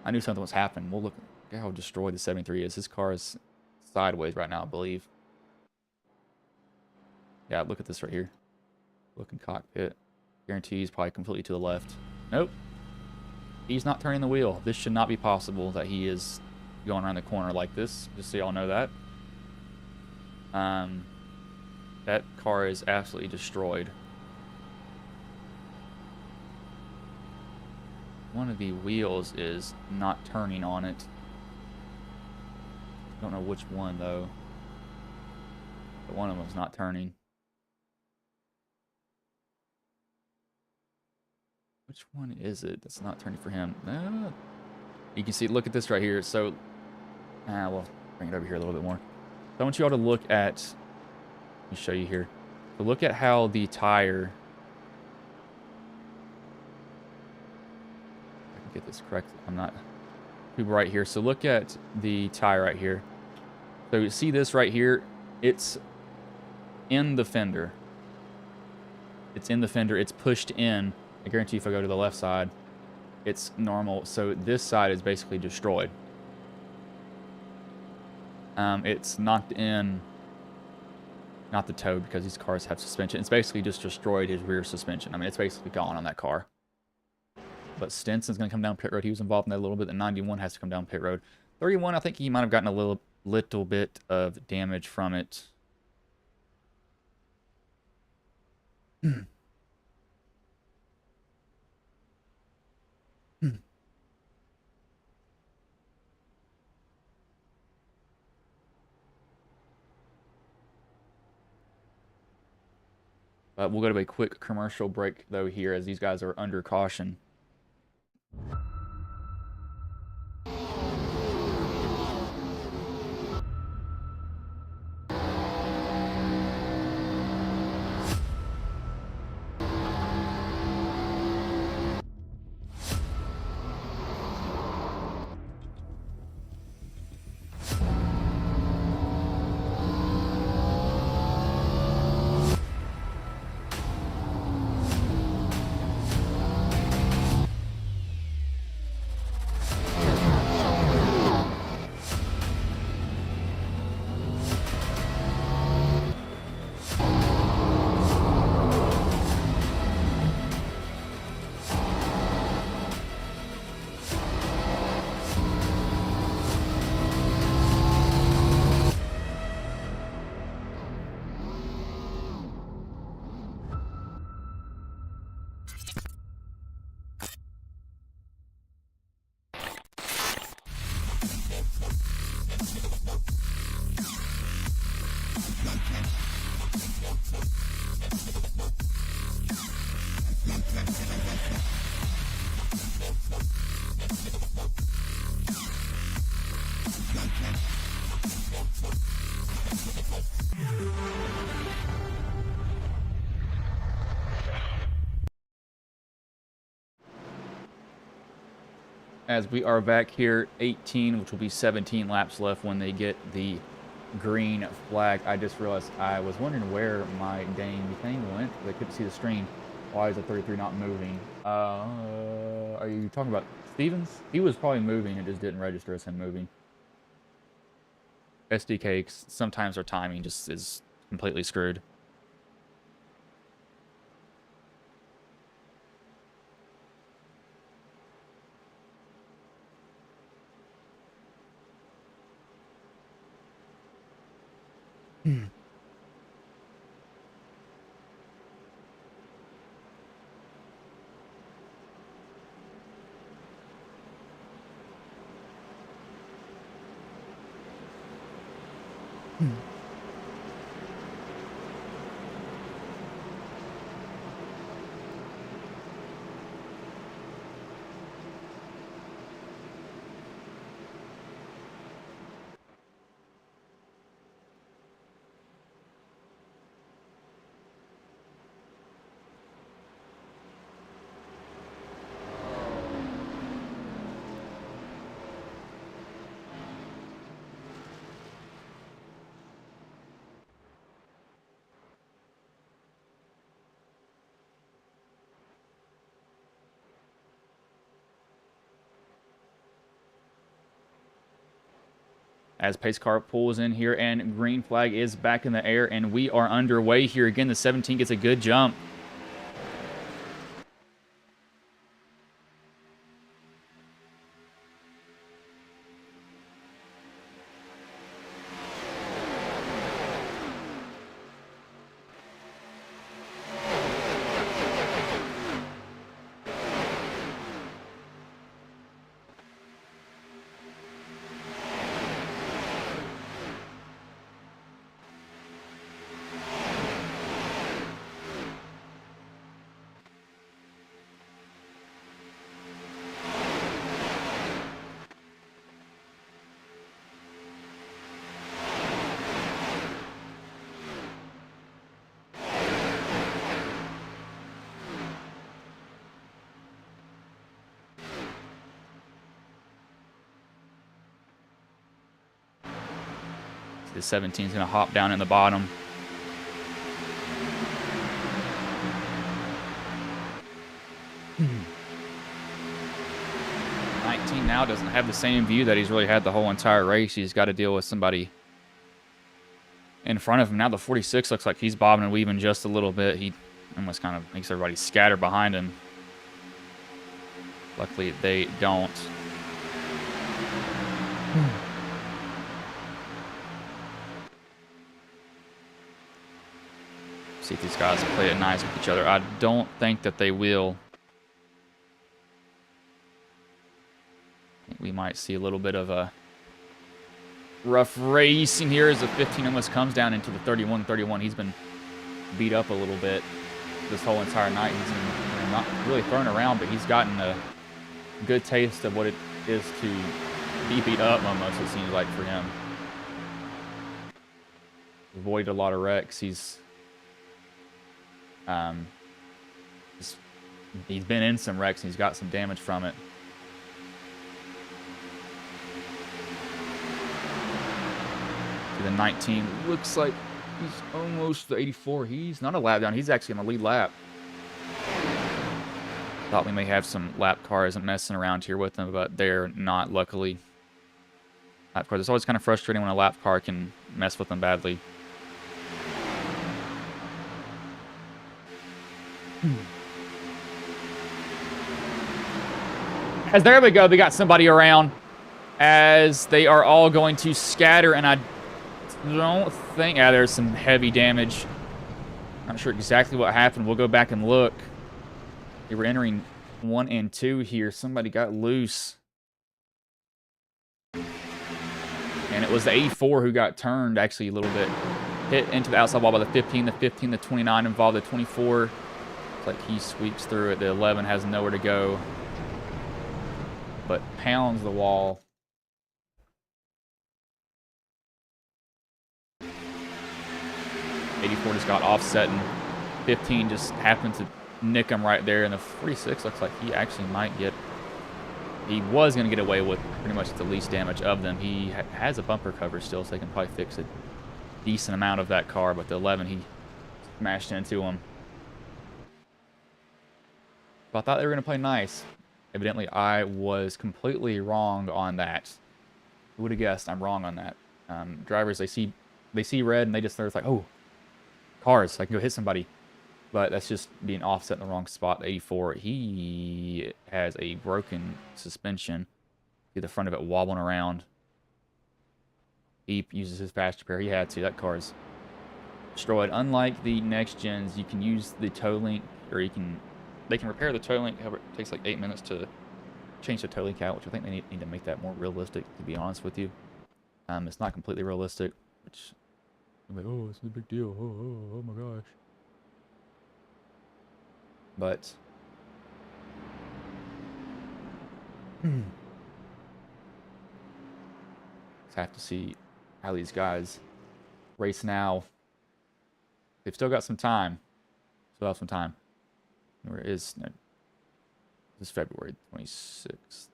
I knew something was happening. We'll look at how destroyed the 73 is. His car is sideways right now, I believe. Yeah, look at this right here. Looking cockpit. Guarantee he's probably completely to the left. Nope. He's not turning the wheel. This should not be possible that he is going around the corner like this. Just so y'all know that. That car is absolutely destroyed. One of the wheels is not turning on it. Don't know which one though. But one of them is not turning. Which one is it that's not turning for him? You can see, look at this right here. So, well, bring it over here a little bit more. So I want you all to look at, let me show you here. So look at how the tire, I can get this correct. I'm not too bright here. So look at the tire right here. So you see this right here? It's in the fender. It's in the fender. It's pushed in. I guarantee if I go to the left side, it's normal. So this side is basically destroyed. It's knocked in, not the toe because these cars have suspension. It's basically just destroyed his rear suspension. I mean, it's basically gone on that car. But Stinson's going to come down pit road. He was involved in that a little bit. The 91 has to come down pit road. 31, I think he might have gotten a little bit of damage from it. But we'll go to a quick commercial break, though, here, as these guys are under caution. As we are back here, 18, which will be 17 laps left when they get the green flag. I just realized I was wondering where my dang thing went. I couldn't see the screen. Why is the 33 not moving? Are you talking about Stevens? He was probably moving. It just didn't register as him moving. SDK, sometimes our timing just is completely screwed. as pace car pulls in here, and green flag is back in the air, and we are underway here. Again, the 17 gets a good jump. The 17 is going to hop down in the bottom. Hmm. 19 now doesn't have the same view that he's really had the whole entire race. He's got to deal with somebody in front of him. Now the 46 looks like he's bobbing and weaving just a little bit. He almost kind of makes everybody scatter behind him. Luckily, they don't. See if these guys play it nice with each other. I don't think that they will. I think we might see a little bit of a rough racing here as the 15 almost comes down into the 31. He's been beat up a little bit this whole entire night. He's been not really thrown around, but he's gotten a good taste of what it is to be beat up almost, it seems like, for him. Avoided a lot of wrecks. He's been in some wrecks and he's got some damage from it. The 19 looks like he's almost the 84. He's not a lap down. He's actually on the lead lap. Thought we may have some lap cars messing around here with them, but they're not, luckily. Lap cars. It's always kind of frustrating when a lap car can mess with them badly. As there we go, they got somebody around as they are all going to scatter, and I don't think... Yeah, there's some heavy damage. Not sure exactly what happened. We'll go back and look. They were entering 1 and 2 here. Somebody got loose. And it was the 84 who got turned, actually, a little bit. Hit into the outside wall by the 15. The 15, the 29 involved the 24. It's like he sweeps through it. The 11 has nowhere to go, but pounds the wall. 84 just got offset, and 15 just happened to nick him right there. And the 46 looks like he actually might get... He was going to get away with pretty much the least damage of them. He has a bumper cover still, so they can probably fix a decent amount of that car. But the 11, he smashed into him. But I thought they were going to play nice. Evidently, I was completely wrong on that. Who would have guessed I'm wrong on that? Drivers, they see red, and they just, they're like, oh, cars, I can go hit somebody. But that's just being offset in the wrong spot. 84, he has a broken suspension. See the front of it wobbling around. He uses his fast repair. He had to. That car's destroyed. Unlike the next gens, you can use the tow link, or they can repair the tow link. However, it takes like 8 minutes to change the tow link out, which I think they need to make that more realistic, to be honest with you. It's not completely realistic, which I'm like, oh, it's a big deal. Oh my gosh. But let's have to see how these guys race now. They've still got some time. Still have some time. Where is no? This is February 26th.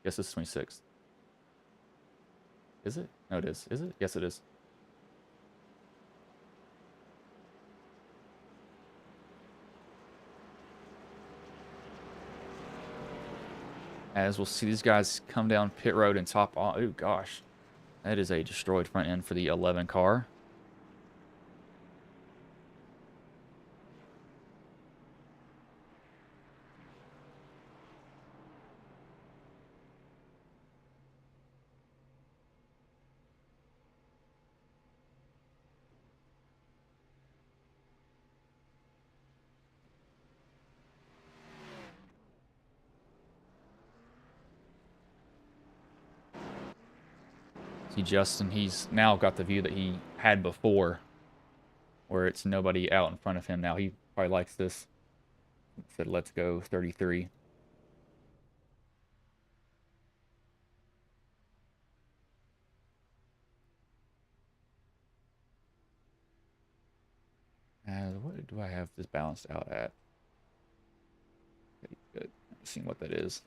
Yes, this is 26th. Is it? No, it is. Is it? Yes, it is. As we'll see these guys come down pit road and top on. Oh, gosh. That is a destroyed front end for the 11 car. See, Justin, he's now got the view that he had before, where it's nobody out in front of him now. He probably likes this. Said, let's go 33. What do I have this balanced out at? Okay, good. Seeing what that is.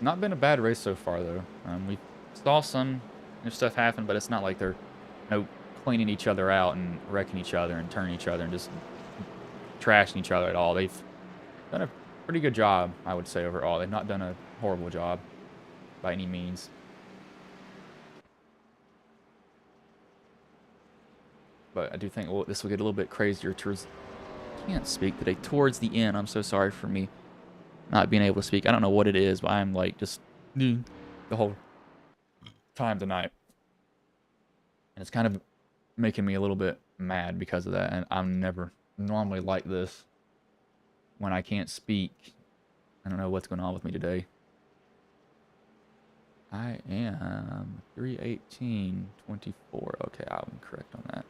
Not been a bad race so far, though. We saw some stuff happen, but it's not like they're cleaning each other out and wrecking each other and turning each other and just trashing each other at all. They've done a pretty good job, I would say, overall. They've not done a horrible job by any means. But I do think this will get a little bit crazier towards... Can't speak today. Towards the end. I'm so sorry for me not being able to speak. I don't know what it is, but I'm like just the whole time tonight. And it's kind of making me a little bit mad because of that. And I'm never normally like this when I can't speak. I don't know what's going on with me today. I am 3:18:24. Okay, I'm correct on that.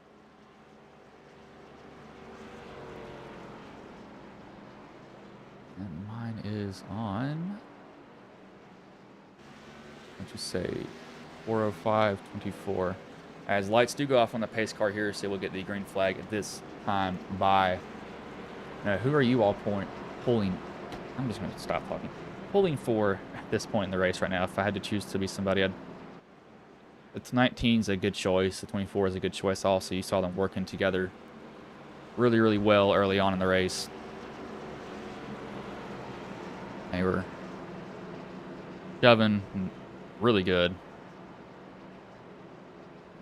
And mine is on, let's just say 4:05:24. As lights do go off on the pace car here, so we'll get the green flag at this time by... Now, who are you all pulling? I'm just going to stop talking. Pulling for at this point in the race right now. If I had to choose to be somebody, the 19 is a good choice. The 24 is a good choice also. You saw them working together really, really well early on in the race. They were shoving really good.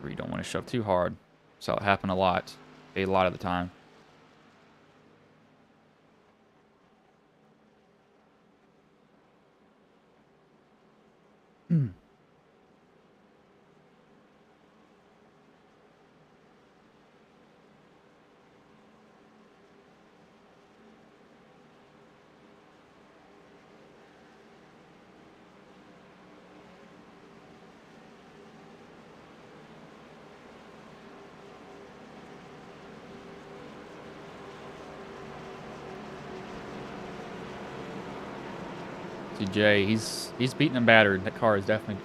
You don't want to shove too hard. Saw it happen a lot of the time. Jay, he's beaten and battered. That car has definitely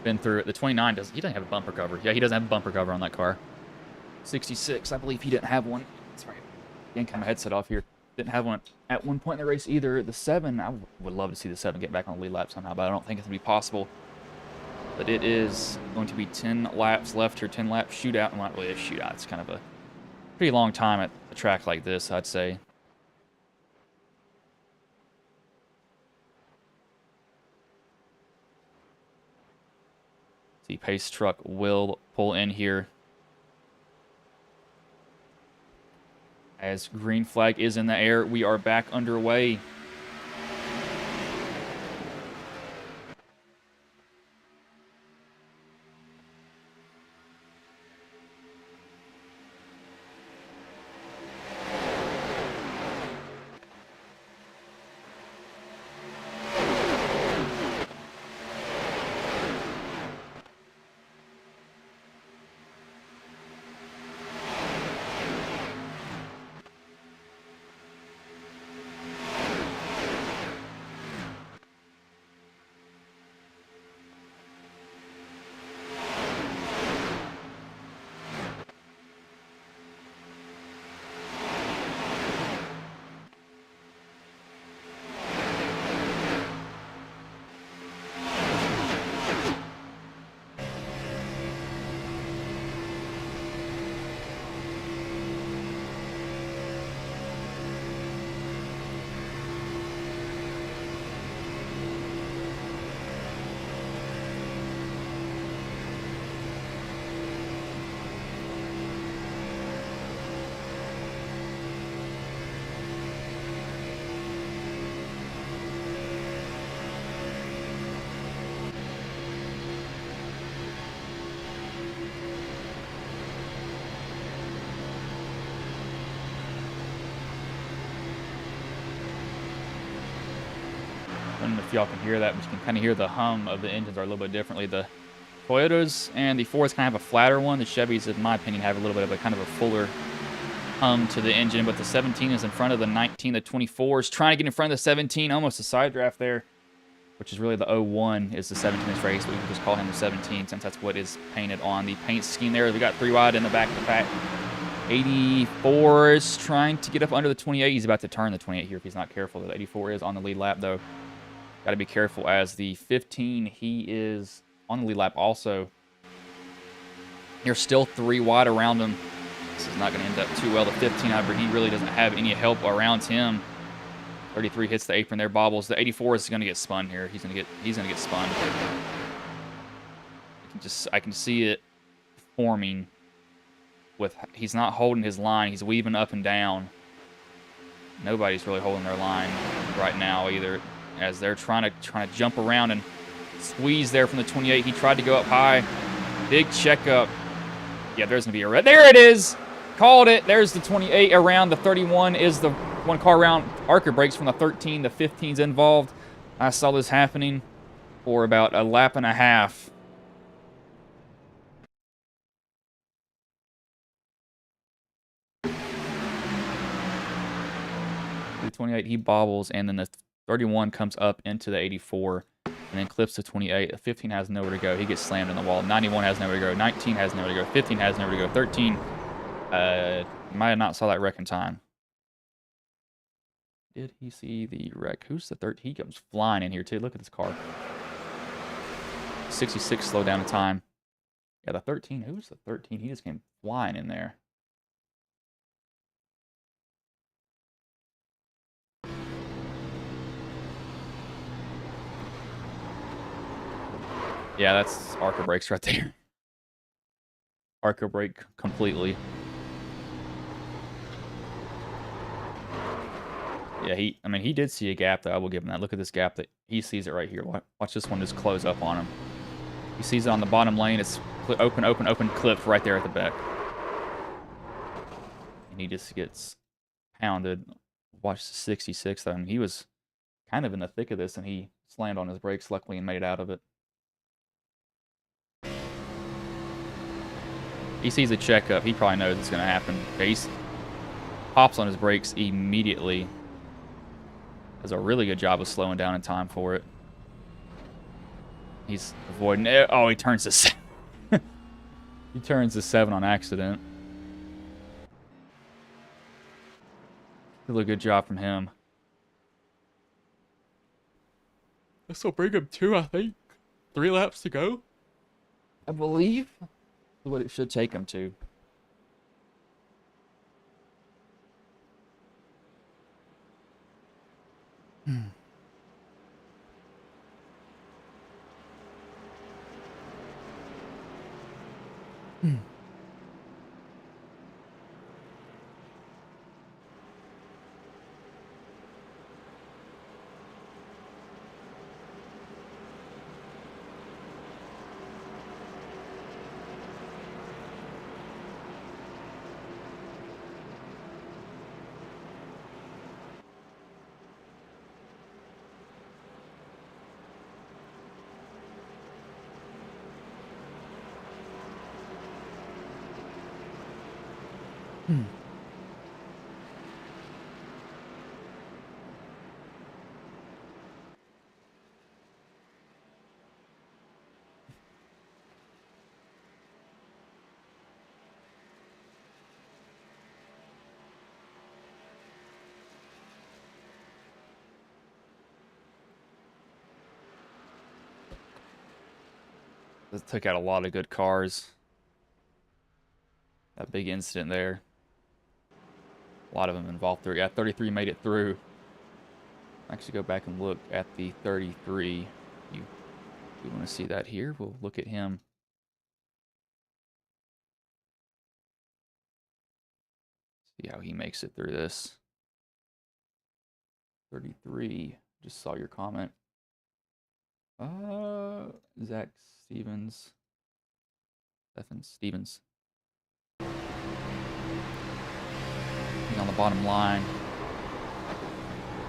been through it. The 29 he doesn't have a bumper cover. Yeah, he doesn't have a bumper cover on that car. 66, I believe he didn't have one. Sorry, yanking my headset off here. Didn't have one at one point in the race either. The 7, I would love to see the 7 get back on the lead lap somehow, but I don't think it's going to be possible. But it is going to be 10 laps left here, 10 lap shootout. Not really a shootout. It's kind of a pretty long time at a track like this, I'd say. The pace truck will pull in here as green flag is in the air. We are back underway. don't know if y'all can hear that, but you can kind of hear the hum of the engines are a little bit differently. The Toyotas and the Fords kind of have a flatter one. The Chevys, in my opinion, have a little bit of a kind of a fuller hum to the engine, but the 17 is in front of the 19. The 24 is trying to get in front of the 17, almost a side draft there, which is really the 01 is the 17th race, but we can just call him the 17 since that's what is painted on the paint scheme there. We got 3 wide in the back of the pack. 84 is trying to get up under the 28. He's about to turn the 28 here if he's not careful. The 84 is on the lead lap, though. Got to be careful as the 15, he is on the lead lap also. There's still 3 wide around him. This is not going to end up too well. The 15, however, he really doesn't have any help around him. 33 hits the apron there, bobbles. The 84 is going to get spun here. He's going to get spun. I can see it forming. He's not holding his line. He's weaving up and down. Nobody's really holding their line right now either, as they're trying to jump around and squeeze there from the 28. He tried to go up high. Big checkup. Yeah, there's going to be a red. There it is. Called it. There's the 28 around. The 31 is the one car around. Archer brakes from the 13. The 15's involved. I saw this happening for about a lap and a half. The 28, he bobbles, and then the 31 comes up into the 84 and then clips the 28. The 15 has nowhere to go. He gets slammed in the wall. 91 has nowhere to go. 19 has nowhere to go. 15 has nowhere to go. 13 might have not saw that wreck in time. Did he see the wreck? Who's the 13? He comes flying in here, too. Look at this car. 66 slowed down in time. Yeah, the 13. Who's the 13? He just came flying in there. Yeah, that's Archer brakes right there. Archer brake completely. Yeah, he did see a gap, though. I will give him that. Look at this gap that he sees it right here. Watch this one just close up on him. He sees it on the bottom lane. It's open, clipped right there at the back. And he just gets pounded. Watch the 66, though. I mean, he was kind of in the thick of this, and he slammed on his brakes, luckily, and made it out of it. He sees a checkup. He probably knows it's going to happen. He pops on his brakes immediately. Does a really good job of slowing down in time for it. He's avoiding it. Oh, he turns to 7. He turns to 7 on accident. Really good job from him. This will bring him 2, I think. 3 laps to go, I believe. What it should take him to. This took out a lot of good cars. That big incident there. A lot of them involved through. Yeah, 33 made it through. Actually, go back and look at the 33. You want to see that here? We'll look at him. See how he makes it through this. 33. Just saw your comment. Zach Stevens. Stevens. He's on the bottom line.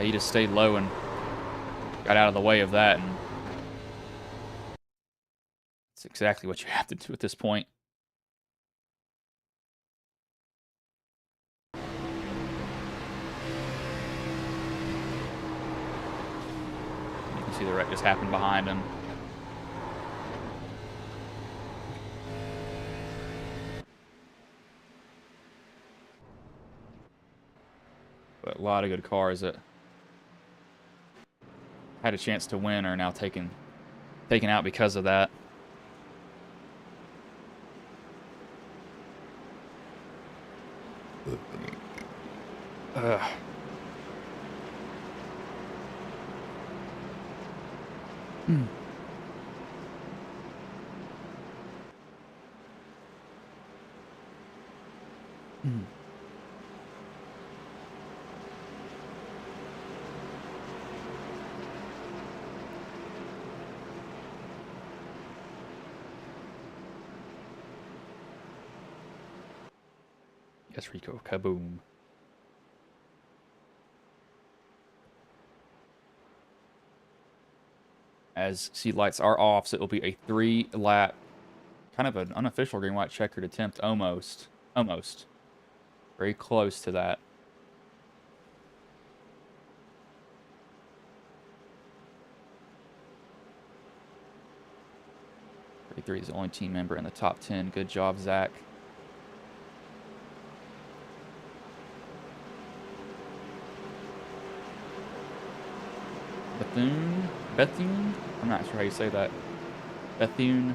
He just stayed low and got out of the way of that, and it's exactly what you have to do at this point. You can see the wreck just happened behind him. But a lot of good cars that had a chance to win are now taken out because of that. Ugh. Yes, Rico. Kaboom. As seat lights are off, so it'll be a 3-lap, kind of an unofficial green-white checkered attempt, almost. Almost. Very close to that. Three is the only team member in the top 10. Good job, Zach. Bethune? I'm not sure how you say that. Bethune,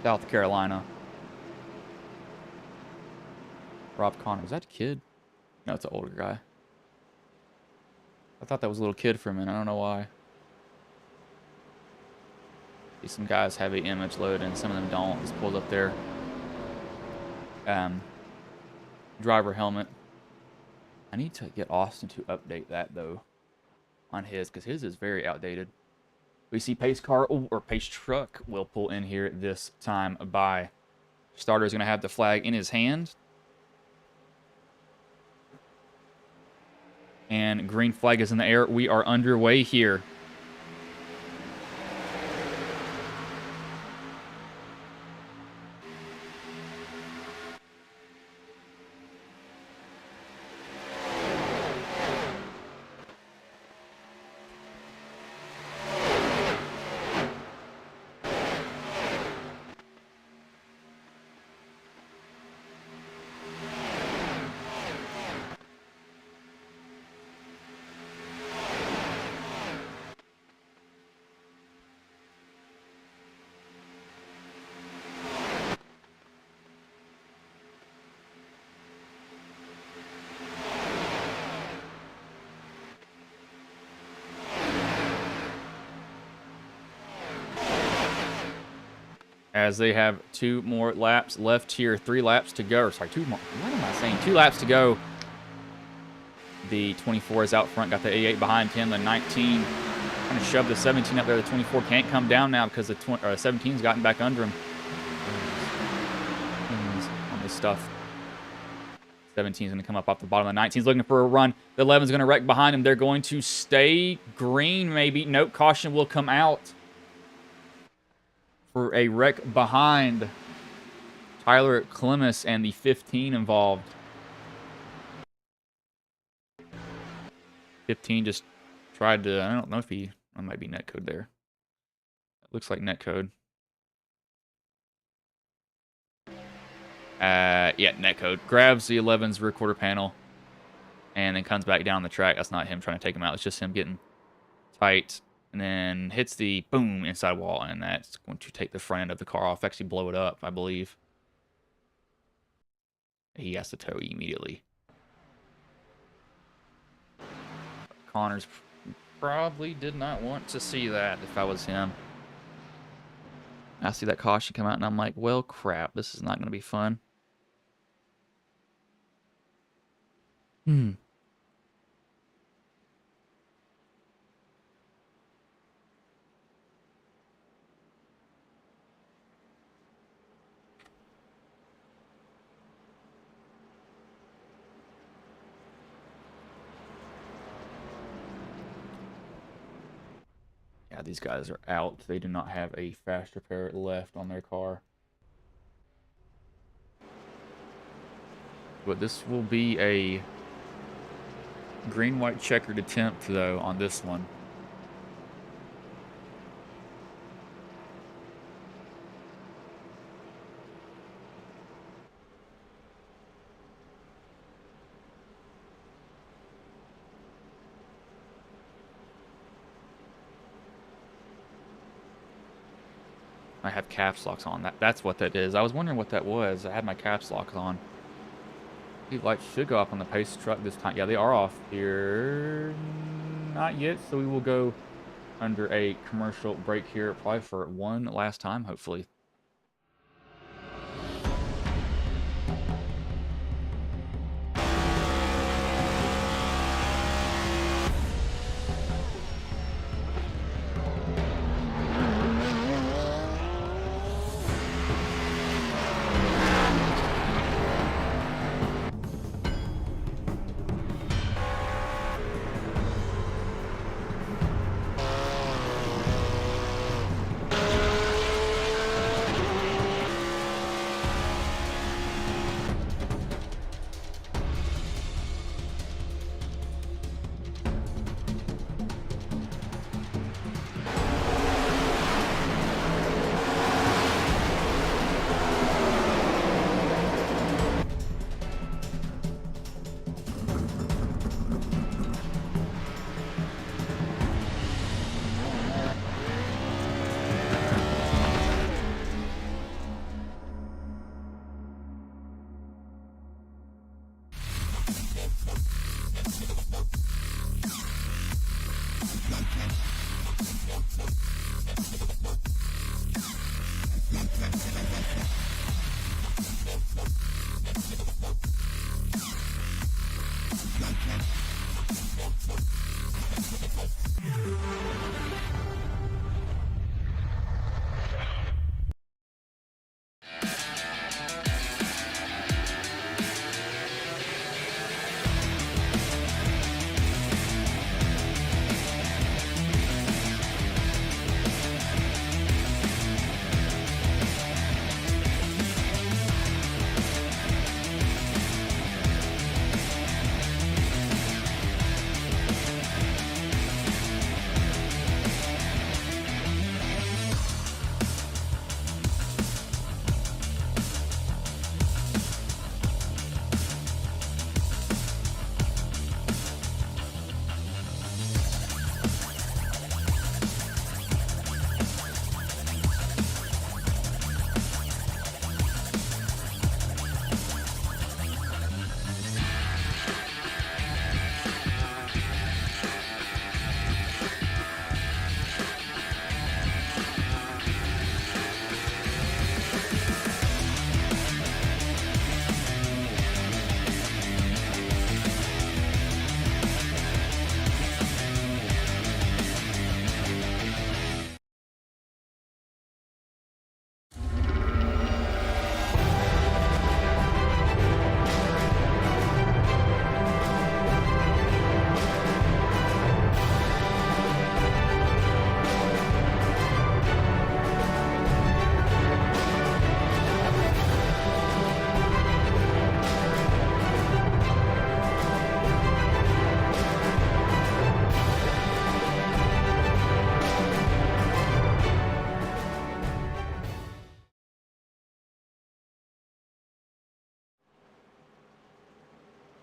South Carolina. Rob Connor. Was that a kid? No, it's an older guy. I thought that was a little kid for a minute. I don't know why. See, some guys have an image load and some of them don't. Just pulled up their driver helmet. I need to get Austin to update that, though, on his, because his is very outdated. We see pace car or pace truck will pull in here this time by. Starter is going to have the flag in his hand. And green flag is in the air. We are underway here. As they have 2 more laps left here. 3 laps to go. Or sorry, 2 more. What am I saying? 2 laps to go. The 24 is out front. Got the 88 behind him. The 19 kind of shoved the 17 up there. The 24 can't come down now because the 17's gotten back under him. On this stuff. 17 is going to come up off the bottom. The 19 is looking for a run. The 11 is going to wreck behind him. They're going to stay green, maybe. Nope, caution will come out for a wreck behind Tyler Clemis and the 15 involved. 15 just tried to, I don't know if that might be netcode there. It looks like netcode. Yeah, netcode. Grabs the 11's rear quarter panel and then comes back down the track. That's not him trying to take him out. It's just him getting tight. And then hits the boom inside wall, and that's going to take the front end of the car off, actually blow it up, I believe. He has to tow immediately. Connors probably did not want to see that if I was him. I see that caution come out, and I'm like, well, crap, this is not going to be fun. These guys are out. They do not have a fast repair left on their car. But this will be a green-white checkered attempt, though, on this one. I have caps locks on. That's what that is. I was wondering what that was. I had my caps locks on. These lights should go off on the pace truck this time. Yeah, they are off here. Not yet, so we will go under a commercial break here, probably for one last time, hopefully.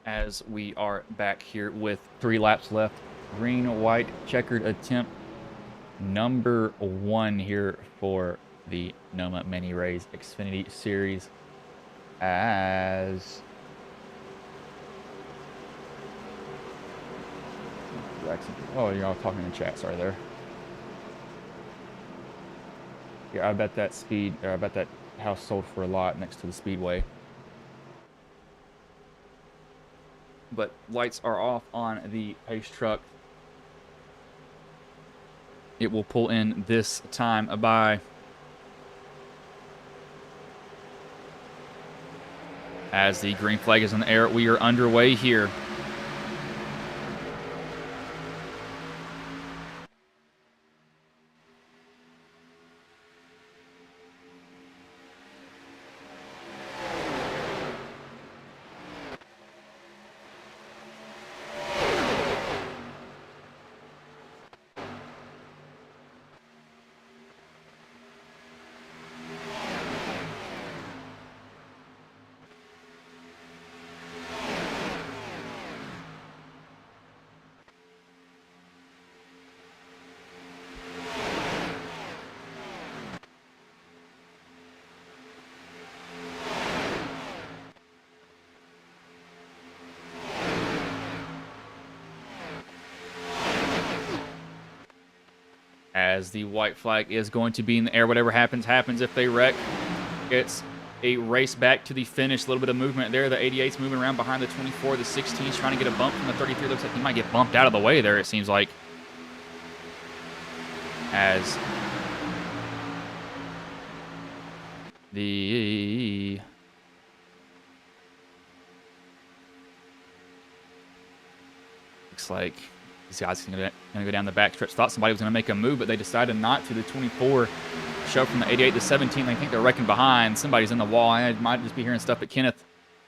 As we are back here with 3 laps left. Green, white, checkered attempt number 1 here for the NOMA Manny Rays Xfinity Series. As oh, you're all talking in chat. Sorry there. Yeah, I bet that house sold for a lot next to the speedway. But lights are off on the pace truck. It will pull in this time by. As the green flag is in the air, we are underway here. as the white flag is going to be in the air. Whatever happens, happens. If they wreck, it's a race back to the finish. A little bit of movement there. The 88's moving around behind the 24. The 16's trying to get a bump from the 33. Looks like he might get bumped out of the way there, it seems like. As the looks like these guys are going to go down the backstretch. Thought somebody was going to make a move, but they decided not to. The 24 show from the 88 to 17. They think they're wrecking behind. Somebody's in the wall. I might just be hearing stuff, but Kenneth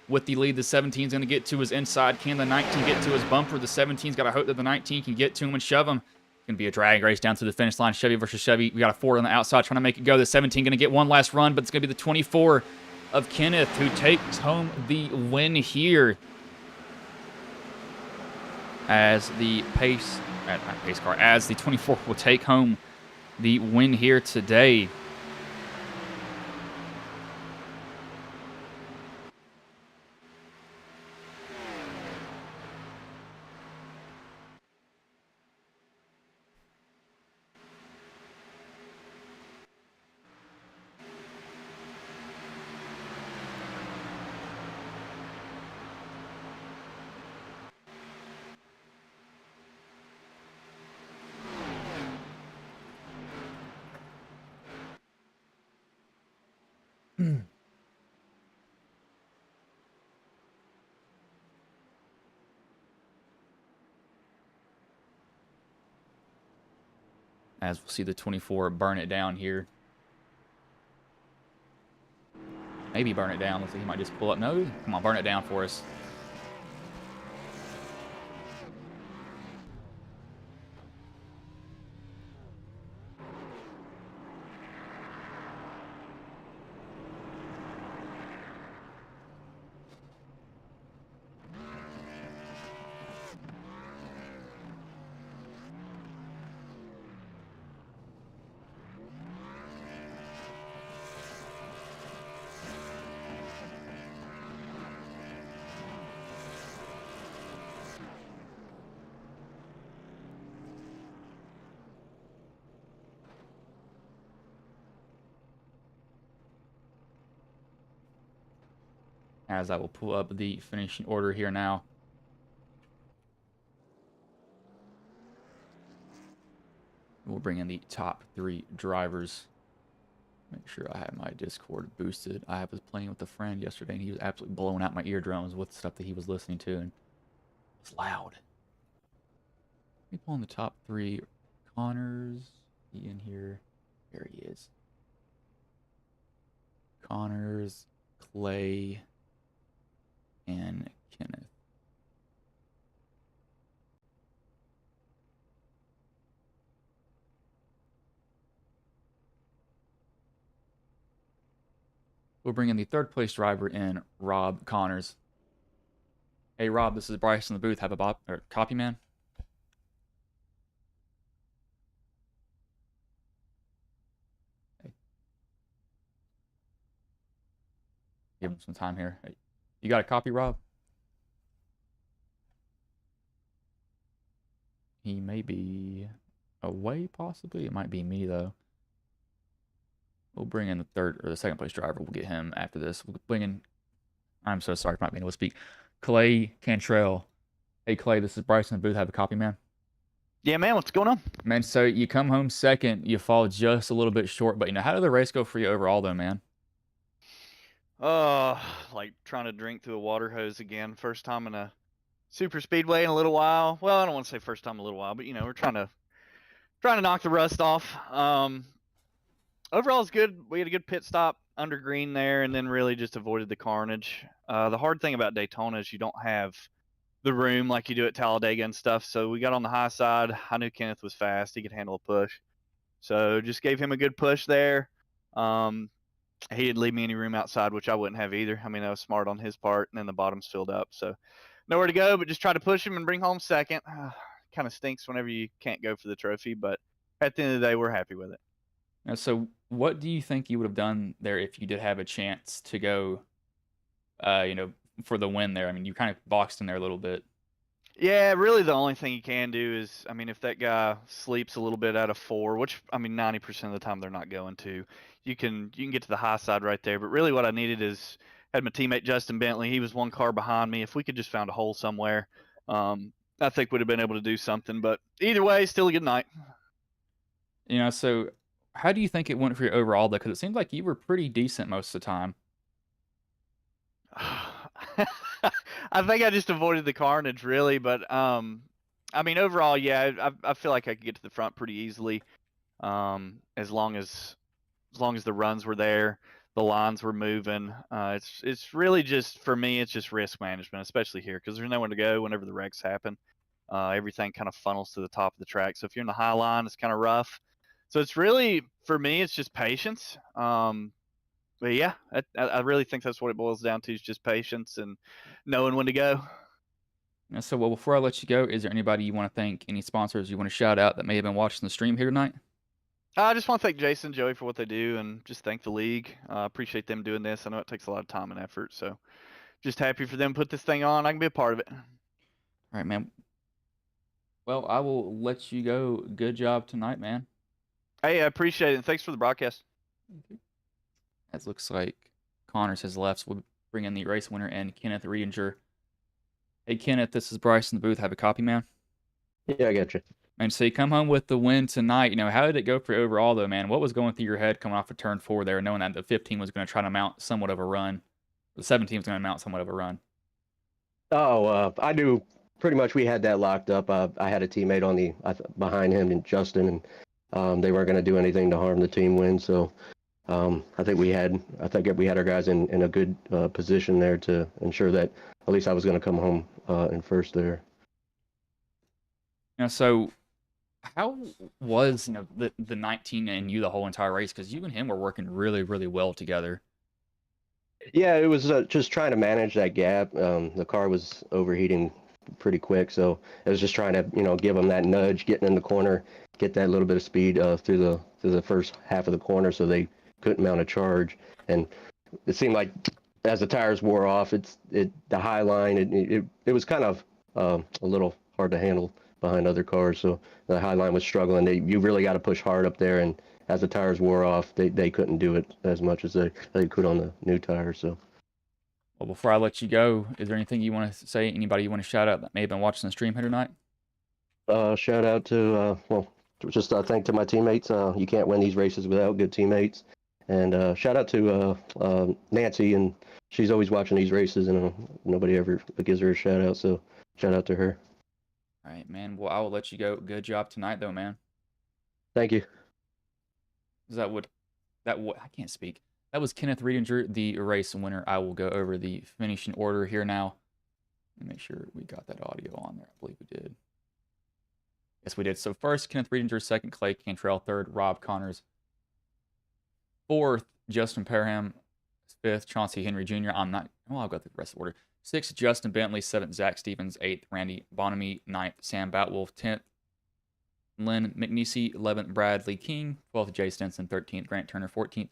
with the lead. The 17 is going to get to his inside. Can the 19 get to his bumper? The 17's got to hope that the 19 can get to him and shove him. It's going to be a drag race down to the finish line. Chevy versus Chevy. We got a Ford on the outside trying to make it go. The 17 going to get one last run, but it's going to be the 24 of Kenneth who takes home the win here. As the as the 24 will take home the win here today. As we'll see the 24 burn it down here. Maybe burn it down. Looks like he might just pull up. No, come on, burn it down for us. As I will pull up the finishing order here now. We'll bring in the top 3 drivers. Make sure I have my Discord boosted. I was playing with a friend yesterday, and he was absolutely blowing out my eardrums with stuff that he was listening to, and it was loud. Let me pull in the top 3. Connors, he in here. There he is. Connors, Clay, and Kenneth. We'll bring in the 3rd place driver in Rob Connors. Hey Rob, this is Bryce in the booth. Have a copy, man. Hey. Give him some time here. Hey. You got a copy, Rob? He may be away, possibly. It might be me, though. We'll bring in the 3rd or the 2nd place driver. We'll get him after this. We'll bring in, I'm so sorry for not being able to speak, Clay Cantrell. Hey, Clay, this is Bryce in the booth. Have a copy, man? Yeah, man, what's going on? Man, so you come home 2nd. You fall just a little bit short. But, how did the race go for you overall, though, man? Like trying to drink through a water hose again. First time in a super speedway in a little while. Well, I don't want to say first time in a little while, but we're trying to knock the rust off. Overall, it's good. We had a good pit stop under green there, and then really just avoided the carnage. The hard thing about Daytona is you don't have the room like you do at Talladega and stuff. So we got on the high side. I knew Kenneth was fast; he could handle a push. So just gave him a good push there. He didn't leave me any room outside, which I wouldn't have either. I mean, that was smart on his part, and then the bottom's filled up. So nowhere to go, but just try to push him and bring home 2nd. Kind of stinks whenever you can't go for the trophy, but at the end of the day, we're happy with it. Now, so what do you think you would have done there if you did have a chance to go, for the win there? I mean, you kind of boxed in there a little bit. Yeah, really the only thing you can do is, I mean, if that guy sleeps a little bit out of 4, which I mean 90% of the time they're not going to, you can get to the high side right there. But really what I needed is had my teammate Justin Bentley. He was one car behind me. If we could just found a hole somewhere, I think would have been able to do something. But either way, still a good night. So how do you think it went for you overall, though? Because it seemed like you were pretty decent most of the time. I think I just avoided the carnage really, but I mean overall, yeah, I feel like I could get to the front pretty easily. As long as the runs were there, the lines were moving. It's really just for me, it's just risk management, especially here because there's nowhere to go whenever the wrecks happen. Everything kind of funnels to the top of the track. So if you're in the high line, it's kind of rough. So it's really for me, it's just patience. But yeah, I really think that's what it boils down to is just patience and knowing when to go. So, well, before I let you go, is there anybody you want to thank, any sponsors you want to shout out that may have been watching the stream here tonight? I just want to thank Jason, Joey for what they do, and just thank the league. Appreciate them doing this. I know it takes a lot of time and effort, so just happy for them to put this thing on. I can be a part of it. All right, man. Well, I will let you go. Good job tonight, man. Hey, I appreciate it, and thanks for the broadcast. It looks like Connors has left, so we'll bring in the race winner and Kenneth Riedinger. Hey, Kenneth, this is Bryce in the booth. Have a copy, man. Yeah, I got you. And so you come home with the win tonight. How did it go for you overall, though, man? What was going through your head coming off of turn 4 there, knowing that the 15 was going to try to mount somewhat of a run? The 17 was going to mount somewhat of a run. Oh, I knew pretty much we had that locked up. I had a teammate on behind him and Justin, and they weren't going to do anything to harm the team win. So I think we had our guys in a good position there to ensure that at least I was going to come home in first there. So how was the 19 and you the whole entire race? Because you and him were working really, really well together. Yeah, it was just trying to manage that gap. The car was overheating pretty quick, so it was just trying to give them that nudge, getting in the corner, get that little bit of speed through the first half of the corner, so they couldn't mount a charge. And it seemed like as the tires wore off, the high line it was kind of a little hard to handle behind other cars, so the high line was struggling. You really got to push hard up there, and as the tires wore off, they couldn't do it as much as they could on the new tires. So, Well, before I let you go, is there anything you want to say? Anybody you want to shout out that may have been watching the stream here tonight? shout out to just thank to my teammates. You can't win these races without good teammates. And shout out to Nancy, and she's always watching these races, and nobody ever gives her a shout out. So shout out to her. All right, man. Well, I will let you go. Good job tonight, though, man. Thank you. Is that what I can't speak. That was Kenneth Riedinger, the race winner. I will go over the finishing order here now. Let me make sure we got that audio on there. I believe we did. Yes, we did. So first, Kenneth Riedinger. Second, Clay Cantrell. Third, Rob Connors. Fourth, Justin Parham. Fifth, Chauncey Henry Jr. I'll go through the rest of the order. Sixth, Justin Bentley. Seventh, Zach Stevens. Eighth, Randy Bonamy. Ninth, Sam Batwolf. 10th, Lynn McNeese. 11th, Bradley King. 12th, Jay Stinson. 13th, Grant Turner. 14th,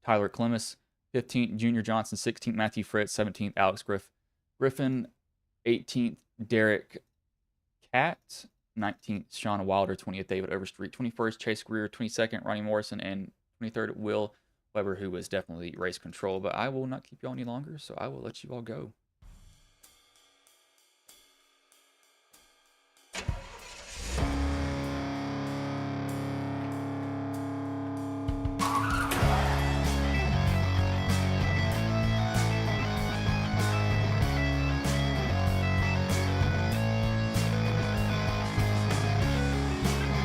Tyler Clemis. 15th, Junior Johnson. 16th, Matthew Fritz. 17th, Alex Griffin. 18th, Derek Catt. 19th, Sean Wilder. 20th, David Overstreet. 21st, Chase Greer. 22nd, Ronnie Morrison. And 23rd, Will Weber, who was definitely race control. But I will not keep you all any longer, so I will let you all go.